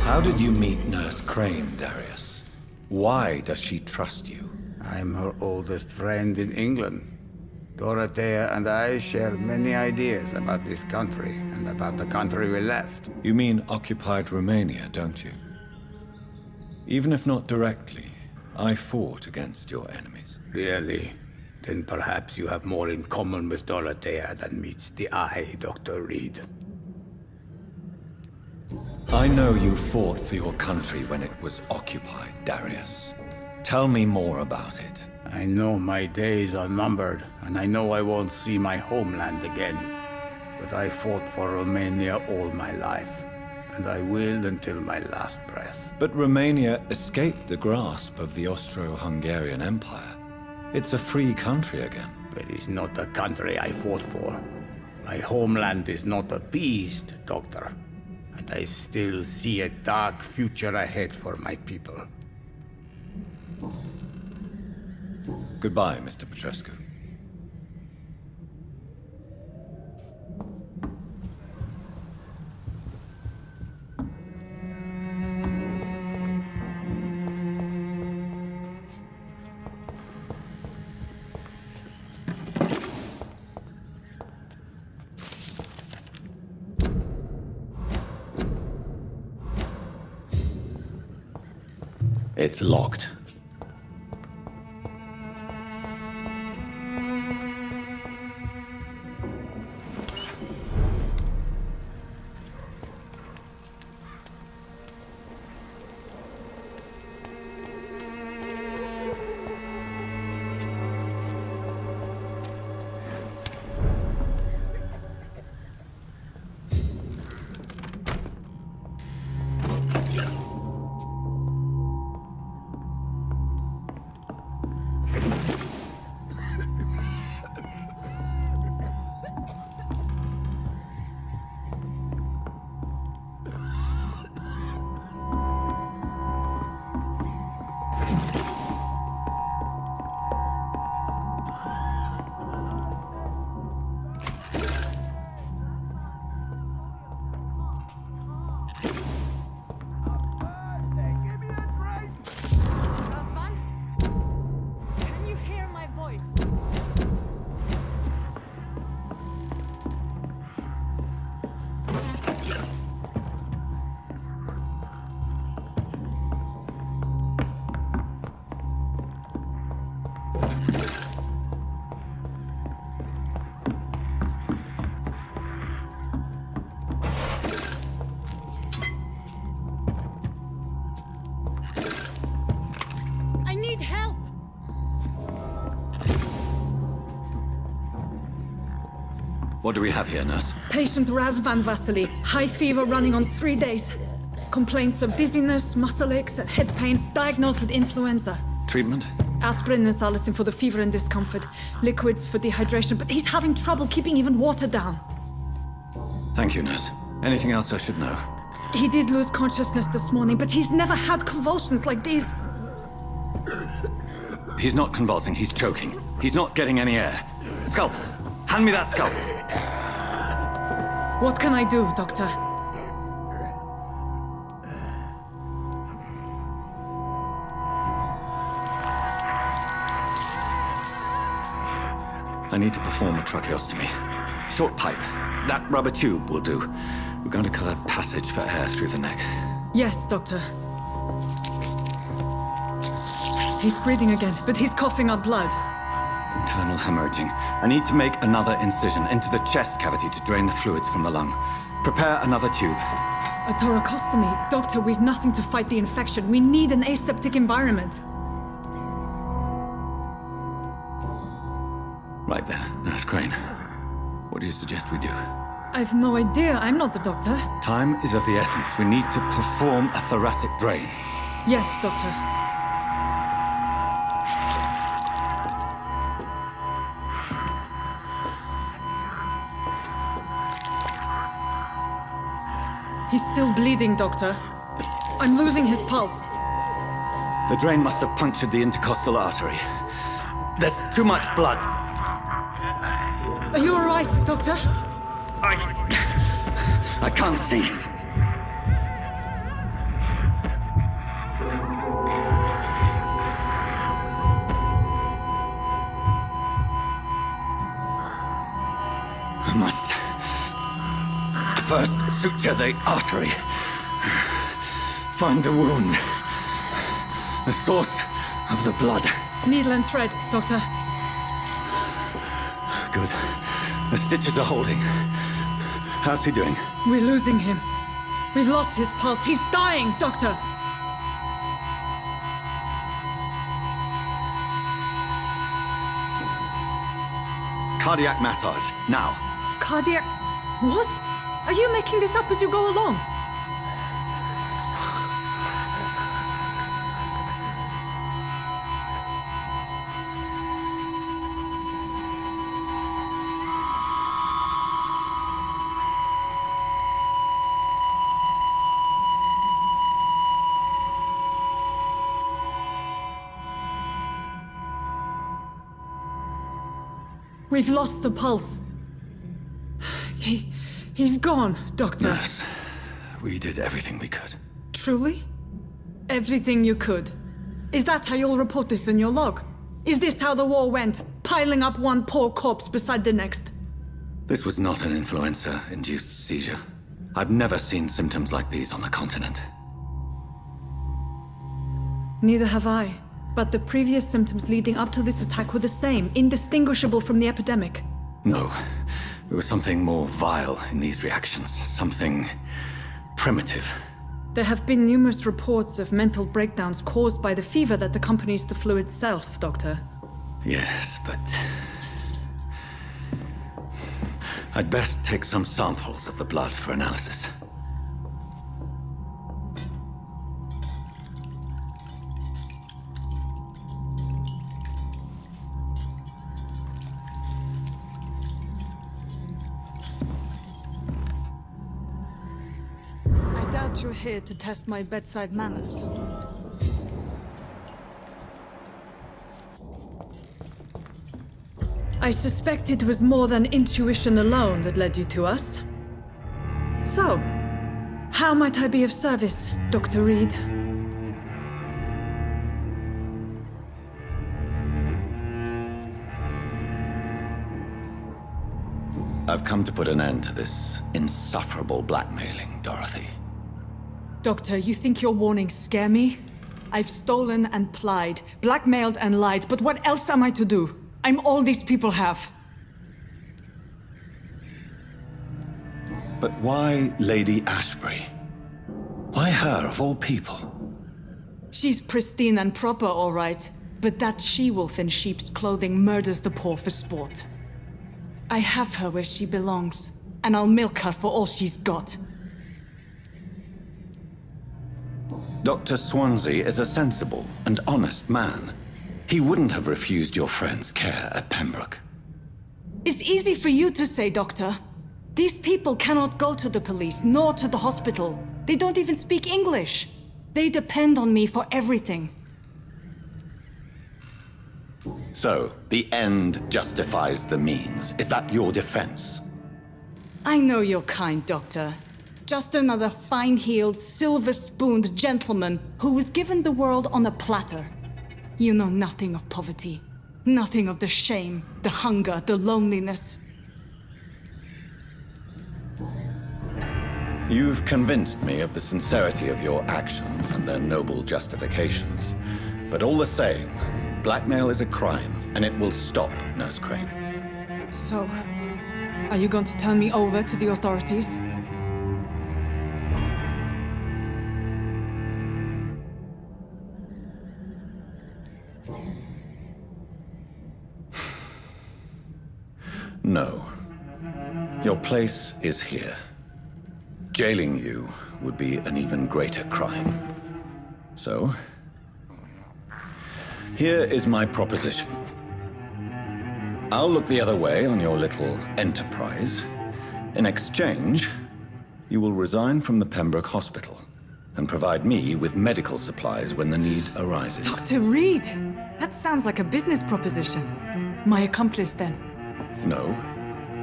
How did you meet Nurse Crane, Darius? Why does she trust you? I'm her oldest friend in England. Dorothea and I share many ideas about this country and about the country we left. You mean occupied Romania, don't you? Even if not directly, I fought against your enemies. Really? Then perhaps you have more in common with Dorothea than meets the eye, Dr. Reed. I know you fought for your country when it was occupied, Darius. Tell me more about it. I know my days are numbered, and I know I won't see my homeland again. But I fought for Romania all my life, and I will until my last breath. But Romania escaped the grasp of the Austro-Hungarian Empire. It's a free country again. But it's not the country I fought for. My homeland is not appeased, Doctor. And I still see a dark future ahead for my people. Goodbye, Mr. Petrescu. It's locked. What do we have here, nurse? Patient Razvan Vasily. High fever running on 3 days. Complaints of dizziness, muscle aches, and head pain. Diagnosed with influenza. Treatment? Aspirin and salicin for the fever and discomfort. Liquids for dehydration, but he's having trouble keeping even water down. Thank you, nurse. Anything else I should know? He did lose consciousness this morning, but he's never had convulsions like these. He's not convulsing, he's choking. He's not getting any air. Scalpel! Hand me that scalpel! What can I do, Doctor? I need to perform a tracheostomy. Short pipe. That rubber tube will do. We're going to cut a passage for air through the neck. Yes, Doctor. He's breathing again, but he's coughing up blood. Internal hemorrhaging. I need to make another incision into the chest cavity to drain the fluids from the lung. Prepare another tube. A thoracostomy? Doctor, we've nothing to fight the infection. We need an aseptic environment. Right then, Nurse Crane. What do you suggest we do? I've no idea. I'm not the doctor. Time is of the essence. We need to perform a thoracic drain. Yes, Doctor. He's still bleeding, Doctor. I'm losing his pulse. The drain must have punctured the intercostal artery. There's too much blood. Are you all right, Doctor? I can't see. I must first suture the artery. Find the wound. The source of the blood. Needle and thread, Doctor. Good. The stitches are holding. How's he doing? We're losing him. We've lost his pulse. He's dying, Doctor! Cardiac massage, now. Cardiac... What? Are you making this up as you go along? We've lost the pulse. He's gone, Doctor. Nurse, we did everything we could. Truly? Everything you could? Is that how you'll report this in your log? Is this how the war went? Piling up one poor corpse beside the next? This was not an influenza-induced seizure. I've never seen symptoms like these on the continent. Neither have I. But the previous symptoms leading up to this attack were the same, indistinguishable from the epidemic. No. There was something more vile in these reactions. Something primitive. There have been numerous reports of mental breakdowns caused by the fever that accompanies the flu itself, Doctor. Yes, but... I'd best take some samples of the blood for analysis. I doubt you're here to test my bedside manners. I suspect it was more than intuition alone that led you to us. So, how might I be of service, Dr. Reed? I've come to put an end to this insufferable blackmailing, Dorothy. Doctor, you think your warnings scare me? I've stolen and plied, blackmailed and lied, but what else am I to do? I'm all these people have. But why Lady Ashbury? Why her, of all people? She's pristine and proper, all right. But that she-wolf in sheep's clothing murders the poor for sport. I have her where she belongs, and I'll milk her for all she's got. Dr. Swansea is a sensible and honest man. He wouldn't have refused your friend's care at Pembroke. It's easy for you to say, Doctor. These people cannot go to the police, nor to the hospital. They don't even speak English. They depend on me for everything. So, the end justifies the means. Is that your defense? I know you're kind, Doctor. Just another fine-heeled, silver-spooned gentleman who was given the world on a platter. You know nothing of poverty. Nothing of the shame, the hunger, the loneliness. You've convinced me of the sincerity of your actions and their noble justifications. But all the same, blackmail is a crime, and it will stop, Nurse Crane. So, are you going to turn me over to the authorities? No. Your place is here. Jailing you would be an even greater crime. So, here is my proposition. I'll look the other way on your little enterprise. In exchange, you will resign from the Pembroke Hospital and provide me with medical supplies when the need arises. Dr. Reed! That sounds like a business proposition. My accomplice, then? No,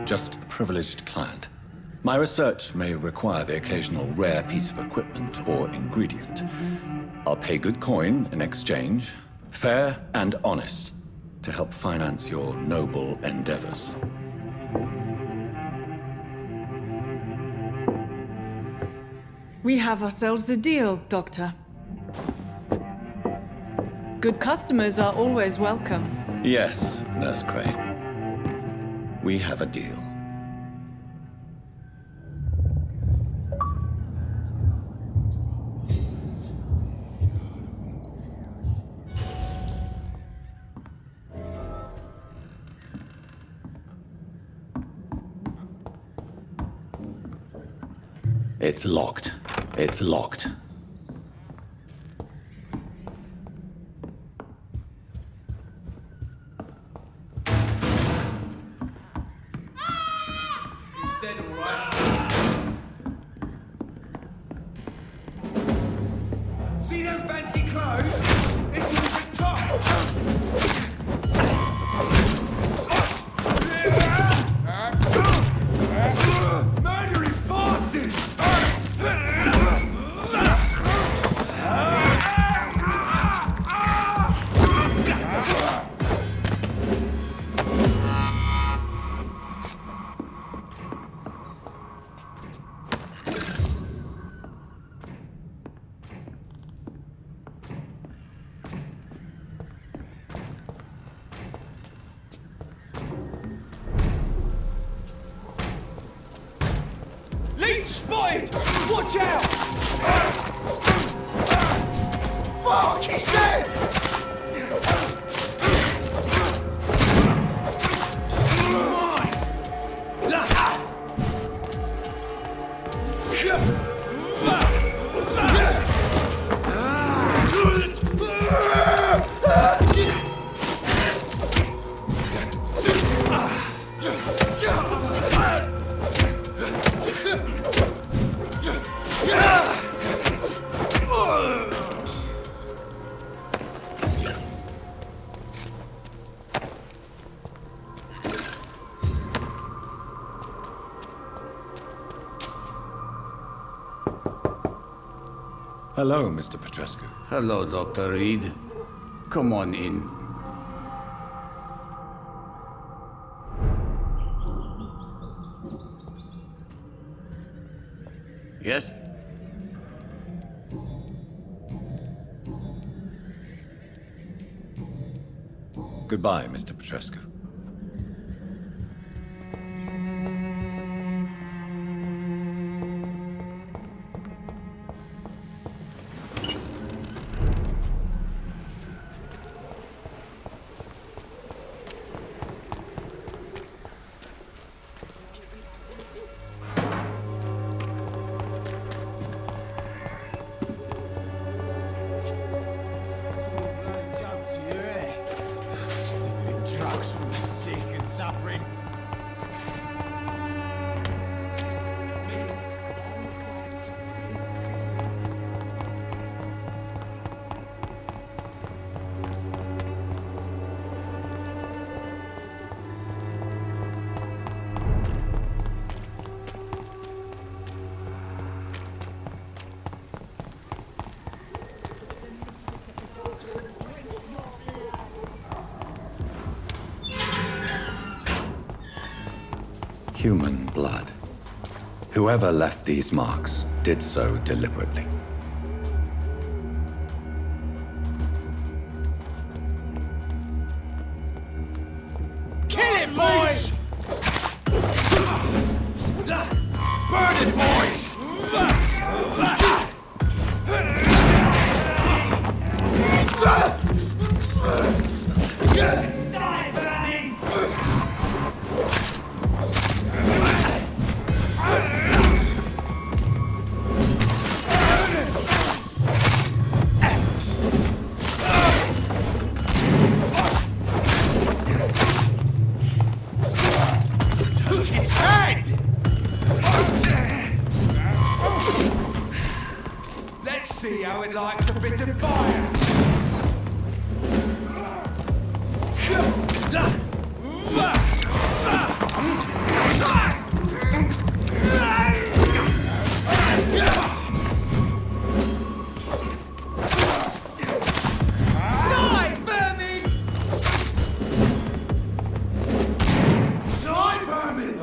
just a privileged client. My research may require the occasional rare piece of equipment or ingredient. I'll pay good coin in exchange, fair and honest, to help finance your noble endeavors. We have ourselves a deal, Doctor. Good customers are always welcome. Yes, Nurse Crane. We have a deal. It's locked. It's locked. See them fancy clothes? This one's a top! Murdering bosses! Leech spotted! Watch out! Fuck! He's dead! Hello, Mr. Petrescu. Hello, Dr. Reed. Come on in. Yes? Goodbye, Mr. Petrescu. human blood. Whoever left these marks did so deliberately. Kill him, boys! Burn it, boys! Let's see how it likes a bit of fire. Die, vermin! Die, vermin!